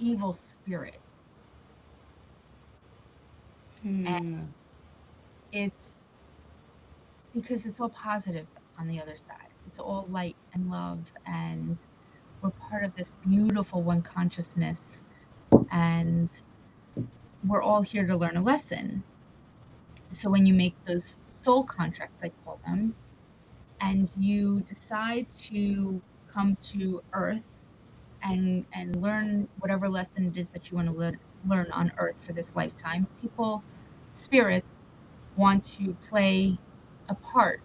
Speaker 2: evil spirit. And
Speaker 1: Hmm.
Speaker 2: it's because it's all positive on the other side. It's all light and love, and we're part of this beautiful one consciousness, and we're all here to learn a lesson. So when you make those soul contracts, I call them, and you decide to come to Earth and learn whatever lesson it is that you want to learn on Earth for this lifetime, people, spirits, want to play a part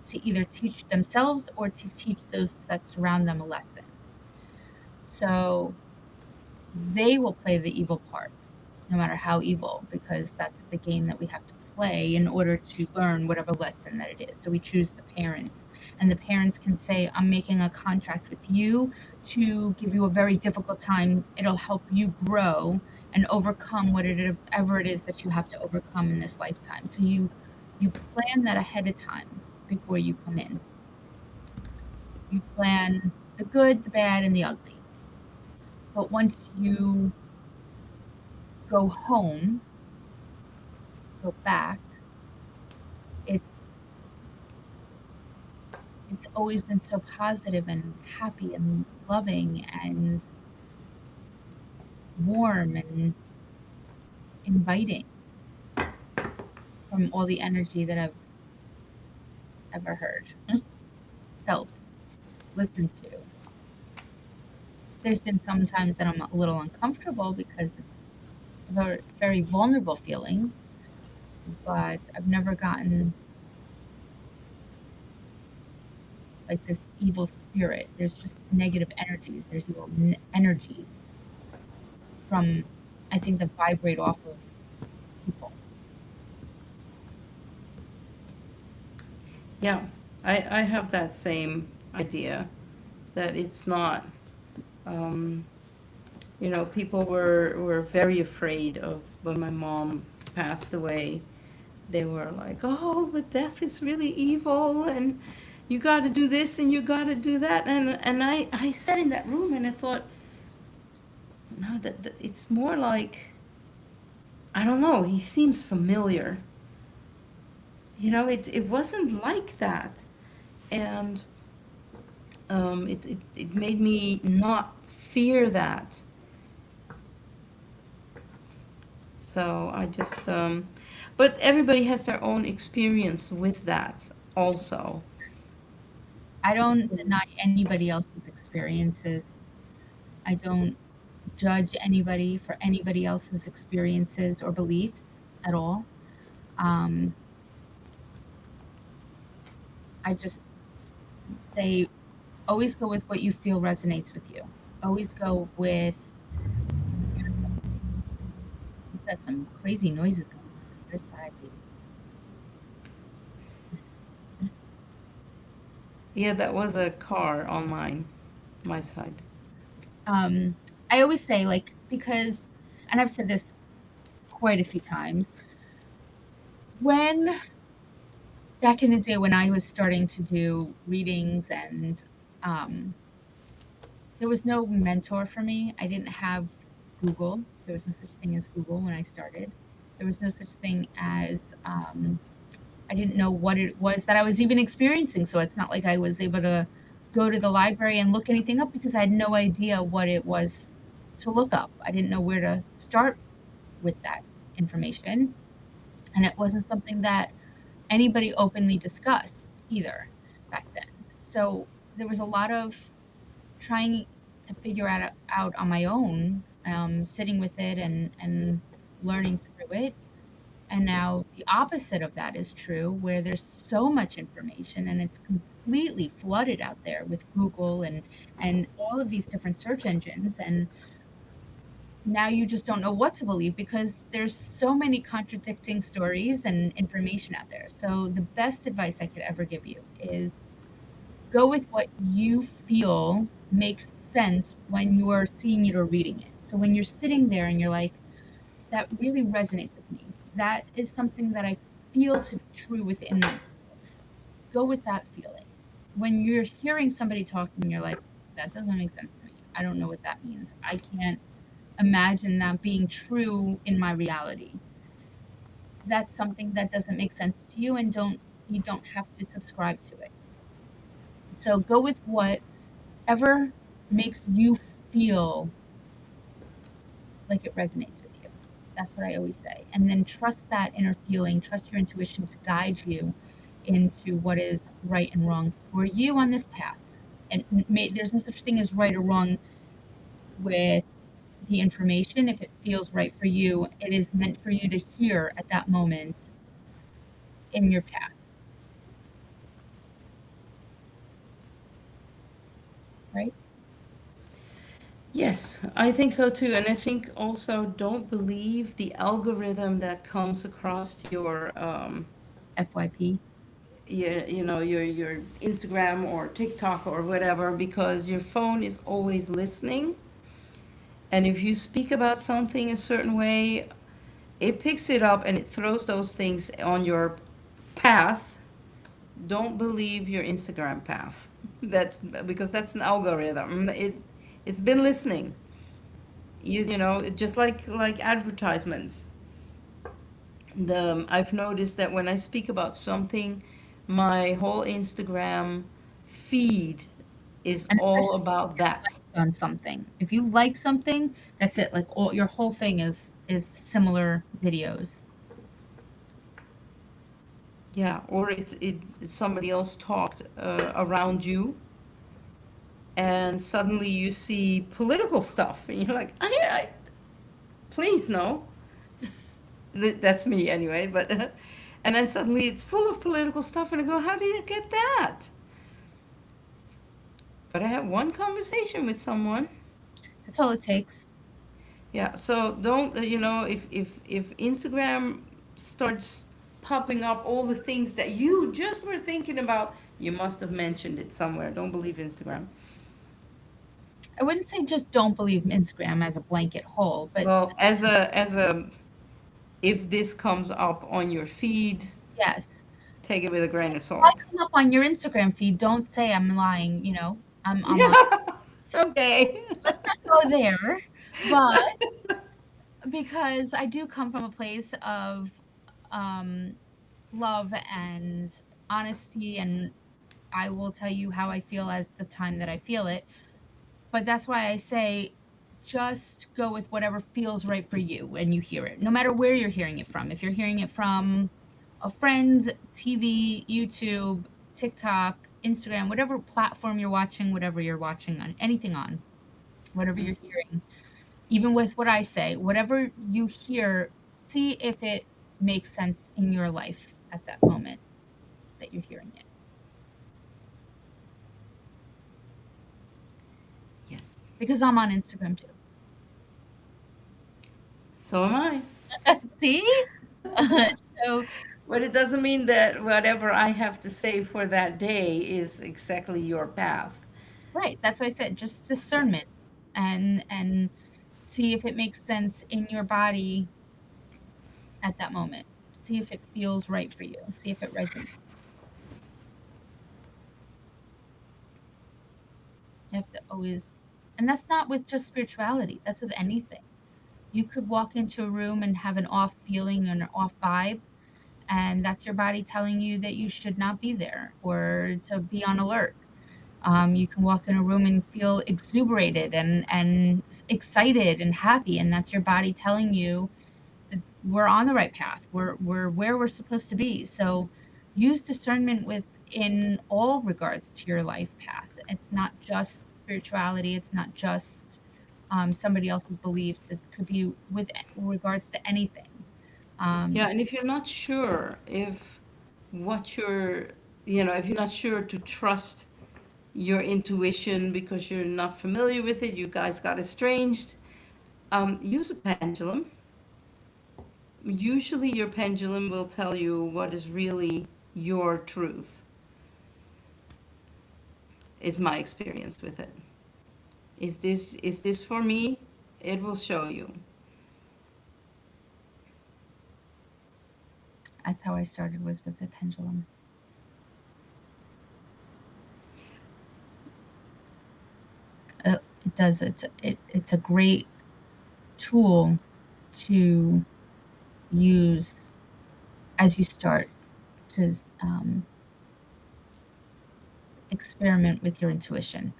Speaker 2: to either teach themselves or to teach those that surround them a lesson. So they will play the evil part, no matter how evil, because that's the game that we have to play in order to learn whatever lesson that it is. So we choose the parents, and the parents can say, I'm making a contract with you to give you a very difficult time. It'll help you grow and overcome whatever it is that you have to overcome in this lifetime. So you plan that ahead of time before you come in. You plan the good, the bad, and the ugly. But once you go home, go back, it's it's always been so positive and happy and loving and warm and inviting from all the energy that I've ever heard, felt, listened to. There's been some times that I'm a little uncomfortable because it's a very vulnerable feeling, but I've never gotten like this evil spirit. There's just negative energies. There's evil energies from, I think, that vibrate off of people.
Speaker 1: Yeah, I have that same idea that it's not, um, people were very afraid of when my mom passed away. They were like, "Oh, but death is really evil, and you got to do this and you got to do that." And I sat in that room and I thought, no, that it's more like, I don't know. He seems familiar. It wasn't like that, and it made me not fear that. So I just, but everybody has their own experience with that also.
Speaker 2: I don't deny anybody else's experiences. I don't judge anybody for anybody else's experiences or beliefs at all. Um, I just say always go with what you feel resonates with you. Always go with your side. You've got some crazy noises going on your side, lady.
Speaker 1: Yeah, that was a car on my side.
Speaker 2: I always say, like, because, and I've said this quite a few times, when back in the day when I was starting to do readings and um, there was no mentor for me. I didn't have Google. There was no such thing as Google when I started. There was no such thing as I didn't know what it was that I was even experiencing. So it's not like I was able to go to the library and look anything up because I had no idea what it was to look up. I didn't know where to start with that information. And it wasn't something that anybody openly discussed either back then. So there was a lot of trying to figure out on my own, sitting with it and learning through it. And now the opposite of that is true, where there's so much information and it's completely flooded out there with Google and all of these different search engines. And now you just don't know what to believe because there's so many contradicting stories and information out there. So the best advice I could ever give you is go with what you feel makes sense when you're seeing it or reading it. So when you're sitting there and you're like, that really resonates with me. That is something that I feel to be true within myself. Go with that feeling. When you're hearing somebody talking, you're like, that doesn't make sense to me. I don't know what that means. I can't imagine that being true in my reality. That's something that doesn't make sense to you, and you don't have to subscribe to it. So go with whatever makes you feel like it resonates with you. That's what I always say. And then trust that inner feeling, trust your intuition to guide you into what is right and wrong for you on this path. And there's no such thing as right or wrong with the information. If it feels right for you, it is meant for you to hear at that moment in your path. Right?
Speaker 1: Yes, I think so too. And I think also don't believe the algorithm that comes across your
Speaker 2: FYP.
Speaker 1: your Instagram or TikTok or whatever, because your phone is always listening. And if you speak about something a certain way, it picks it up and it throws those things on your path. Don't believe your Instagram path. That's because that's an algorithm. It's been listening. Just like advertisements. I've noticed that when I speak about something, my whole Instagram feed is
Speaker 2: And
Speaker 1: all
Speaker 2: especially
Speaker 1: about that.
Speaker 2: on something. If you like something, that's it. Like your whole thing is similar videos.
Speaker 1: Yeah, or somebody else talked around you, and suddenly you see political stuff, and you're like, please no. That's me anyway, but and then suddenly it's full of political stuff, and I go, how did you get that? But I had one conversation with someone.
Speaker 2: That's all it takes.
Speaker 1: Yeah, so don't, if Instagram starts popping up all the things that you just were thinking about, you must have mentioned it somewhere. Don't believe Instagram.
Speaker 2: I wouldn't say just don't believe Instagram as a blanket whole, but
Speaker 1: Well, if this comes up on your feed,
Speaker 2: yes.
Speaker 1: take it with a grain of
Speaker 2: If I
Speaker 1: salt.
Speaker 2: come up on your Instagram feed, don't say I'm lying, I'm lying.
Speaker 1: Okay.
Speaker 2: Let's not go there. But because I do come from a place of um, love and honesty, and I will tell you how I feel as the time that I feel it. But that's why I say just go with whatever feels right for you when you hear it, no matter where you're hearing it from. If you're hearing it from a friend's TV, YouTube, TikTok, Instagram, whatever platform you're watching, whatever you're watching on anything on, whatever you're hearing, even with what I say, whatever you hear, see if it makes sense in your life at that moment that you're hearing it.
Speaker 1: Yes.
Speaker 2: Because I'm on Instagram too.
Speaker 1: So am I.
Speaker 2: See? So
Speaker 1: But it doesn't mean that whatever I have to say for that day is exactly your path.
Speaker 2: right, that's why I said just
Speaker 1: Yeah.
Speaker 2: discernment and see if it makes sense in your body at that moment. See if it feels right for you. See if it resonates. You have to always, and that's not with just spirituality, that's with anything. You could walk into a room and have an off feeling and an off vibe, and that's your body telling you that you should not be there or to be on alert. You can walk in a room and feel exuberated and excited and happy, and that's your body telling you that we're on the right path. We're where we're supposed to be. So use discernment in all regards to your life path. It's not just spirituality. It's not just somebody else's beliefs. It could be with regards to anything.
Speaker 1: Yeah, and if you're not sure if what you're, if you're not sure to trust your intuition because you're not familiar with it, you guys got estranged, use a pendulum. Usually your pendulum will tell you what is really your truth, is my experience with it. Is this for me? It will show you.
Speaker 2: That's how I started, was with the pendulum. It does. It's a great tool to use as you start to experiment with your intuition.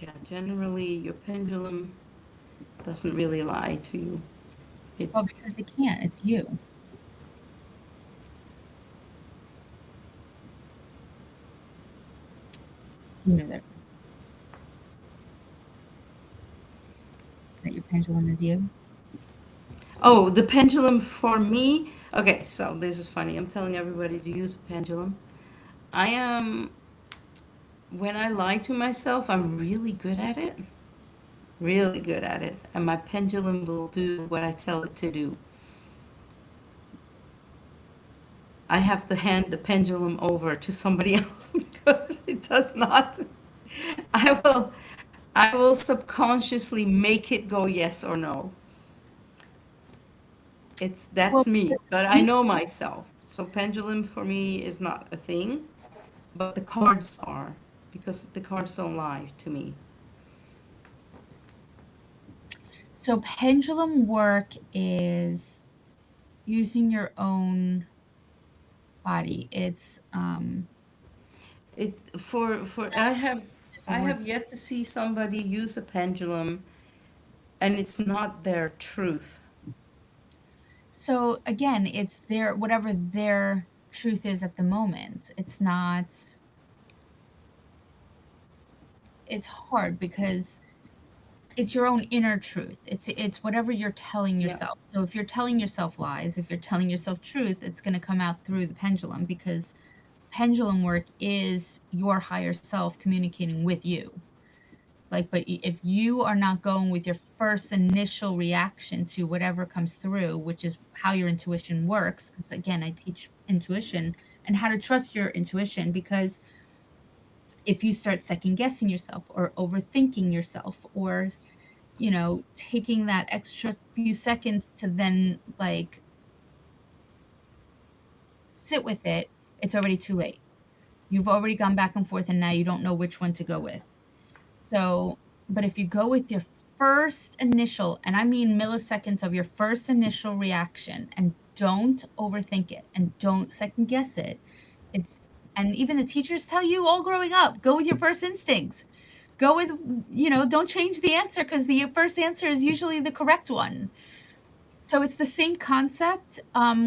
Speaker 1: Yeah, generally your pendulum doesn't really lie to you.
Speaker 2: Well, because it can't. It's you. You know that your pendulum is you.
Speaker 1: Oh, the pendulum for me. Okay, so this is funny. I'm telling everybody to use a pendulum. I am, when I lie to myself, I'm really good at it. Really good at it. And my pendulum will do what I tell it to do. I have to hand the pendulum over to somebody else because it does not. I will I will subconsciously make it go yes or no. That's
Speaker 2: Well,
Speaker 1: me,
Speaker 2: because
Speaker 1: but I
Speaker 2: you
Speaker 1: know myself. So pendulum for me is not a thing, but the cards are, because the cards don't lie to me.
Speaker 2: So pendulum work is using your own body. It's
Speaker 1: It for
Speaker 2: there's a
Speaker 1: I
Speaker 2: word.
Speaker 1: have yet to see somebody use a pendulum and it's not their truth.
Speaker 2: So again, it's their whatever their truth is at the moment. It's hard because it's your own inner truth. It's whatever you're telling
Speaker 1: Yeah.
Speaker 2: yourself. So if you're telling yourself lies, if you're telling yourself truth, it's going to come out through the pendulum, because pendulum work is your higher self communicating with you. Like, but if you are not going with your first initial reaction to whatever comes through, which is how your intuition works, because again, I teach intuition and how to trust your intuition, because if you start second guessing yourself or overthinking yourself, or taking that extra few seconds to then like sit with it, it's already too late. You've already gone back and forth and now you don't know which one to go with. So, but if you go with your first initial, and I mean milliseconds of your first initial reaction, and don't overthink it and don't second guess it, it's, and even the teachers tell you all growing up, go with your first instincts. Go with, don't change the answer because the first answer is usually the correct one. So it's the same concept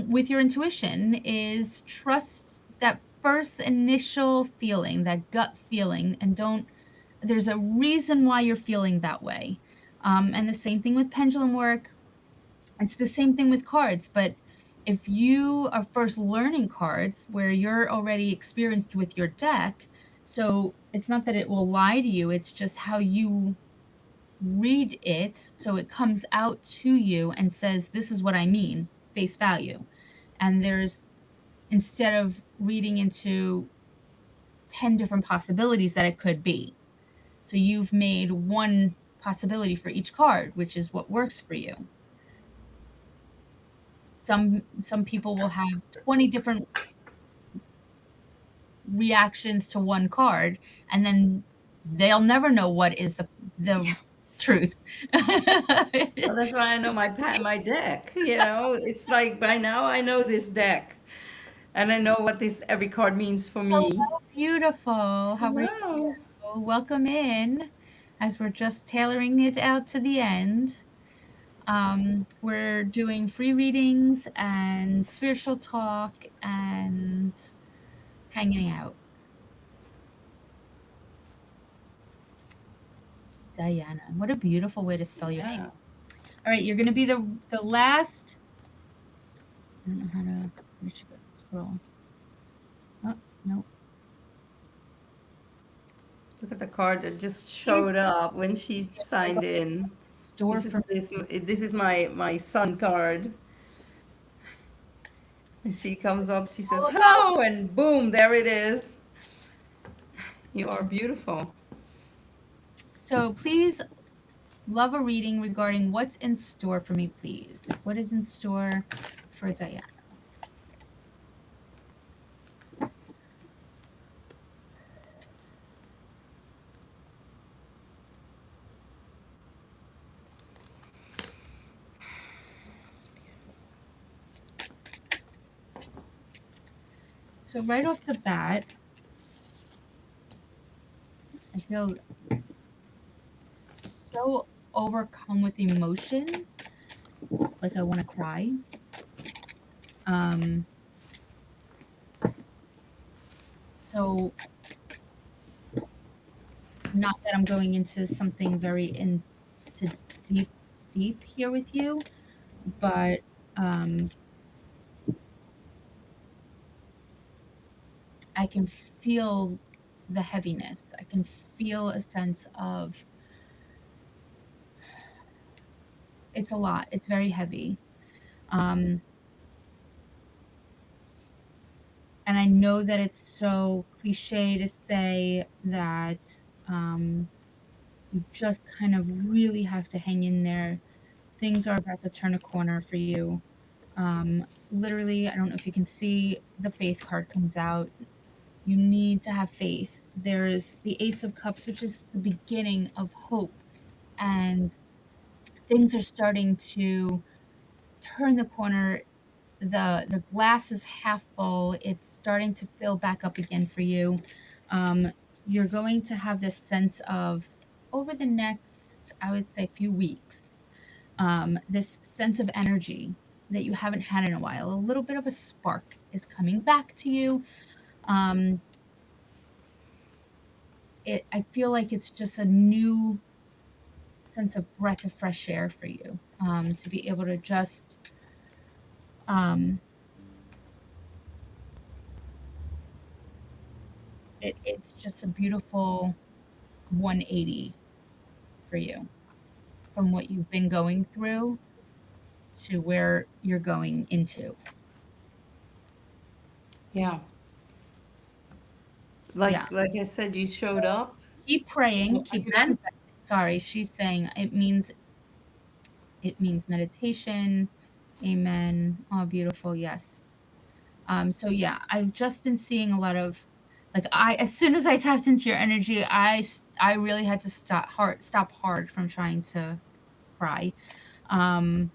Speaker 2: with your intuition, is trust that first initial feeling, that gut feeling, and don't, there's a reason why you're feeling that way. And the same thing with pendulum work. It's the same thing with cards. But if you are first learning cards where you're already experienced with your deck, so it's not that it will lie to you, it's just how you read it so it comes out to you and says, this is what I mean, face value. And there's, instead of reading into 10 different possibilities that it could be, so you've made one possibility for each card, which is what works for you. Some people will have 20 different reactions to one card, and then they'll never know what is the truth.
Speaker 1: Well, that's why I know my deck. It's like by now I know this deck, and I know what this every card means for me.
Speaker 2: Hello, beautiful. How are you?
Speaker 1: Wow.
Speaker 2: Welcome in, as we're just tailoring it out to the end. We're doing free readings and spiritual talk and hanging out. Diana. What a beautiful way to spell your name.
Speaker 1: Yeah.
Speaker 2: All right, you're going to be the last. I don't know how to. Where should I go? Scroll. Oh, no.
Speaker 1: Look at the card that just showed up when she signed in.
Speaker 2: Store
Speaker 1: This
Speaker 2: for
Speaker 1: is this is my son card. And she comes up, she says,
Speaker 2: all about.
Speaker 1: "Hello," and boom, there it is. You are beautiful.
Speaker 2: So please, love a reading regarding what's in store for me, please. What is in store for Diana? So right off the bat, I feel so overcome with emotion, like I want to cry. So not that I'm going into something very into deep here with you, but I can feel the heaviness. I can feel a sense of it's a lot. It's very heavy. And I know that it's so cliche to say that you just kind of really have to hang in there. Things are about to turn a corner for you. Literally, I don't know if you can see the faith card comes out. You need to have faith. There's the Ace of Cups, which is the beginning of hope. And things are starting to turn the corner. The glass is half full. It's starting to fill back up again for you. You're going to have this sense of, over the next, I would say, few weeks, this sense of energy that you haven't had in a while. A little bit of a spark is coming back to you. I feel like it's just a new sense of breath of fresh air for you, to be able to just it's just a beautiful 180 for you from what you've been going through to where you're going into.
Speaker 1: Yeah.
Speaker 2: Yeah.
Speaker 1: Like I said, you showed up.
Speaker 2: Keep praying,
Speaker 1: Oh,
Speaker 2: keep
Speaker 1: again?
Speaker 2: manifesting. Sorry, she's saying it means meditation. Amen. Oh, beautiful. Yes. So yeah, I've just been seeing a lot of as soon as I tapped into your energy, I really had to stop hard from trying to cry. I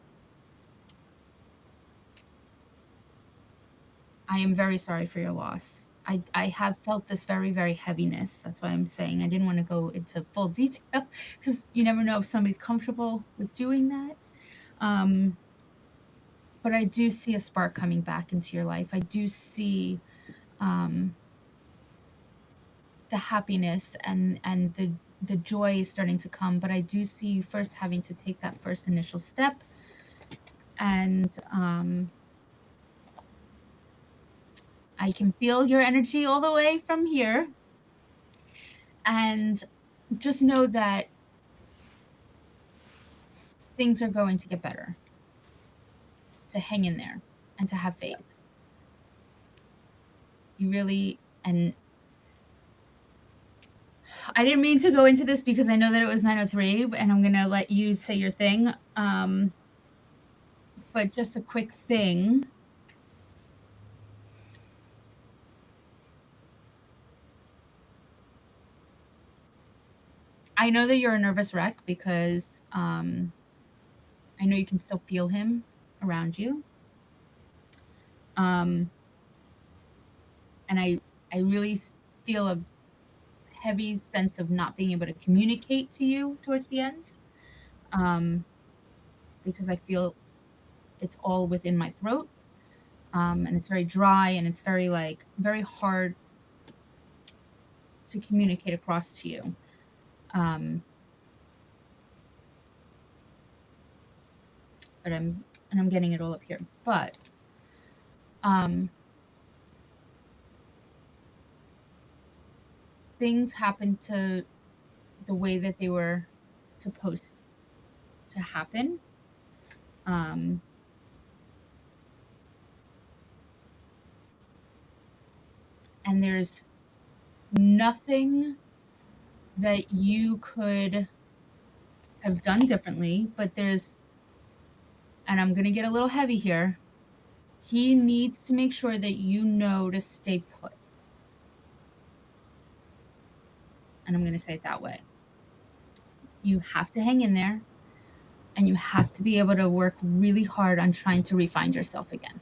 Speaker 2: am very sorry for your loss. I have felt this very, very heaviness. That's why I'm saying I didn't want to go into full detail because you never know if somebody's comfortable with doing that. But I do see a spark coming back into your life. I do see the happiness and the joy is starting to come. But I do see you first having to take that first initial step. And I can feel your energy all the way from here. And just know that things are going to get better. To hang in there and to have faith. You really, and I didn't mean to go into this because I know that it was 9:03 and I'm going to let you say your thing. But just a quick thing. I know that you're a nervous wreck because I know you can still feel him around you. And I really feel a heavy sense of not being able to communicate to you towards the end. Because I feel it's all within my throat. And it's very dry and it's very very hard to communicate across to you. but I'm getting it all up here. But um, things happened to the way that they were supposed to happen. Um, and there's nothing that you could have done differently, but there's, and I'm going to get a little heavy here. He needs to make sure that you know to stay put. And I'm going to say it that way. You have to hang in there, and you have to be able to work really hard on trying to refine yourself again.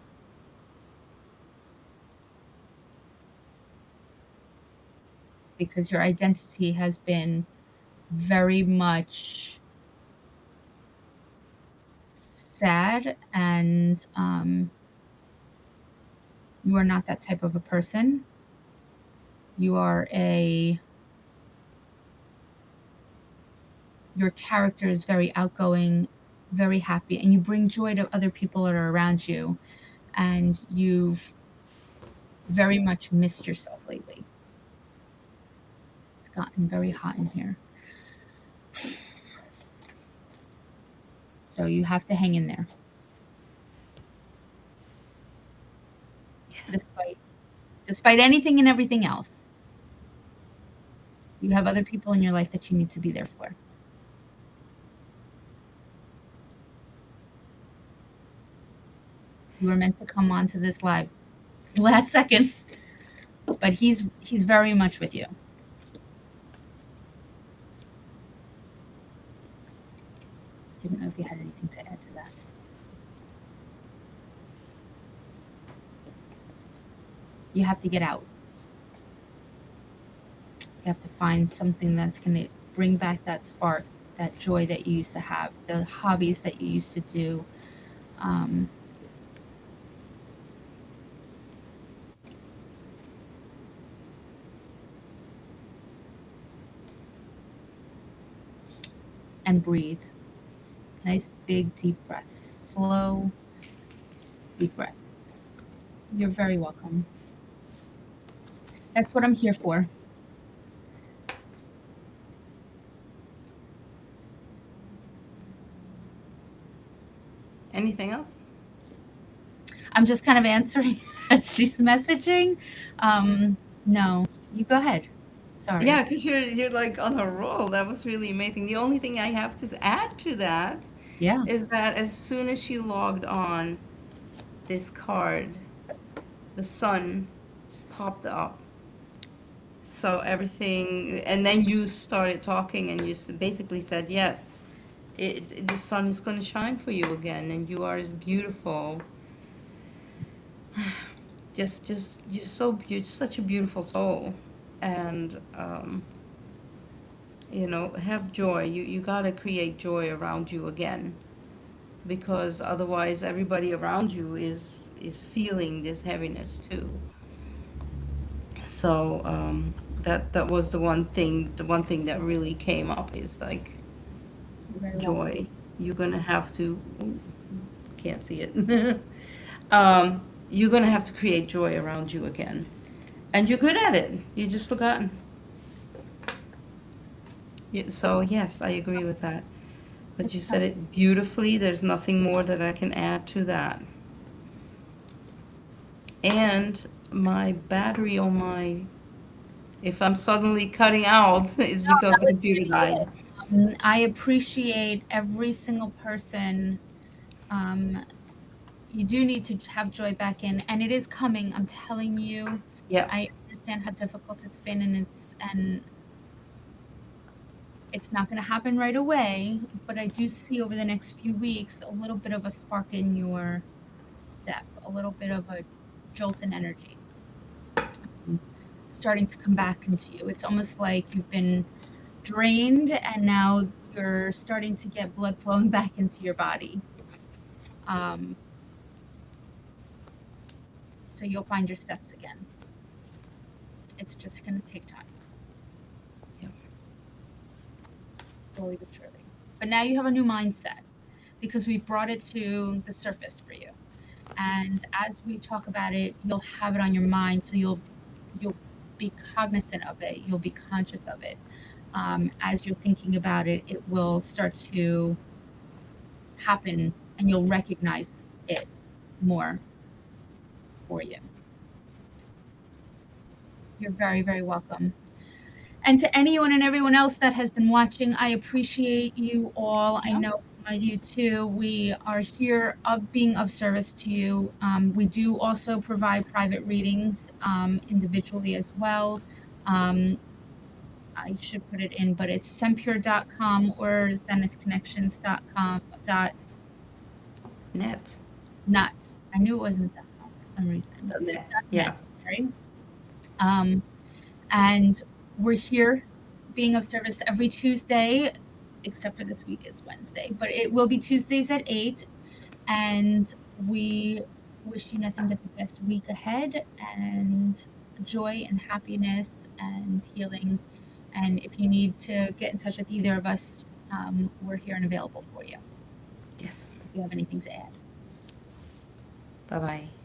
Speaker 2: Because your identity has been very much sad, and you are not that type of a person. You are your character is very outgoing, very happy, and you bring joy to other people that are around you. And you've very much missed yourself lately. It's gotten very hot in here. So you have to hang in there. Despite anything and everything else. You have other people in your life that you need to be there for. You were meant to come onto this live last second, but he's very much with you. Didn't know if you had anything to add to that. You have to get out. You have to find something that's going to bring back that spark, that joy that you used to have, the hobbies that you used to do. And breathe. Nice, big, deep breaths. Slow, deep breaths. You're very welcome. That's what I'm here for.
Speaker 1: Anything else?
Speaker 2: I'm just kind of answering as she's messaging. No, you go ahead. Sorry.
Speaker 1: Yeah, because you're like on a roll. That was really amazing. The only thing I have to add to that
Speaker 2: Yeah.
Speaker 1: is that as soon as she logged on, this card, the sun popped up. So everything, and then you started talking, and you basically said, yes, the sun is going to shine for you again, and you are as beautiful. You're such a beautiful soul, and have joy. You got to create joy around you again, because otherwise everybody around you is feeling this heaviness too. So that was the one thing that really came up is like joy. You're gonna have to, can't see it. You're gonna have to create joy around you again, and you're good at it. You just forgotten. So yes, I agree with that. But you said it beautifully. There's nothing more that I can add to that. And my battery on my, if I'm suddenly cutting out, it's because the computer died.
Speaker 2: I appreciate every single person. You do need to have joy back in, and it is coming. I'm telling you.
Speaker 1: Yeah.
Speaker 2: I understand how difficult it's been, and it's not going to happen right away. But I do see over the next few weeks a little bit of a spark in your step, a little bit of a jolt in energy starting to come back into you. It's almost like you've been drained, and now you're starting to get blood flowing back into your body. So you'll find your steps again. It's just going to take time.
Speaker 1: Yeah.
Speaker 2: Slowly but surely. But now you have a new mindset. because we've brought it to the surface for you. And as we talk about it, you'll have it on your mind, so you'll be cognizant of it. You'll be conscious of it. As you're thinking about it, it will start to happen, and you'll recognize it more for you. You're very, very welcome. And to anyone and everyone else that has been watching, I appreciate you all. I know you too. We are here being of service to you. We do also provide private readings individually as well. I should put it in, but it's sempure.com or zenithconnections.com.
Speaker 1: Net.
Speaker 2: Not. I knew it wasn't .com for some reason.
Speaker 1: Net. Yeah.
Speaker 2: Right? And we're here being of service every Tuesday, except for this week is Wednesday, but it will be Tuesdays at 8. And we wish you nothing but the best week ahead, and joy and happiness and healing. And if you need to get in touch with either of us, we're here and available for you
Speaker 1: Yes.
Speaker 2: if you have anything to add.
Speaker 1: Bye-bye.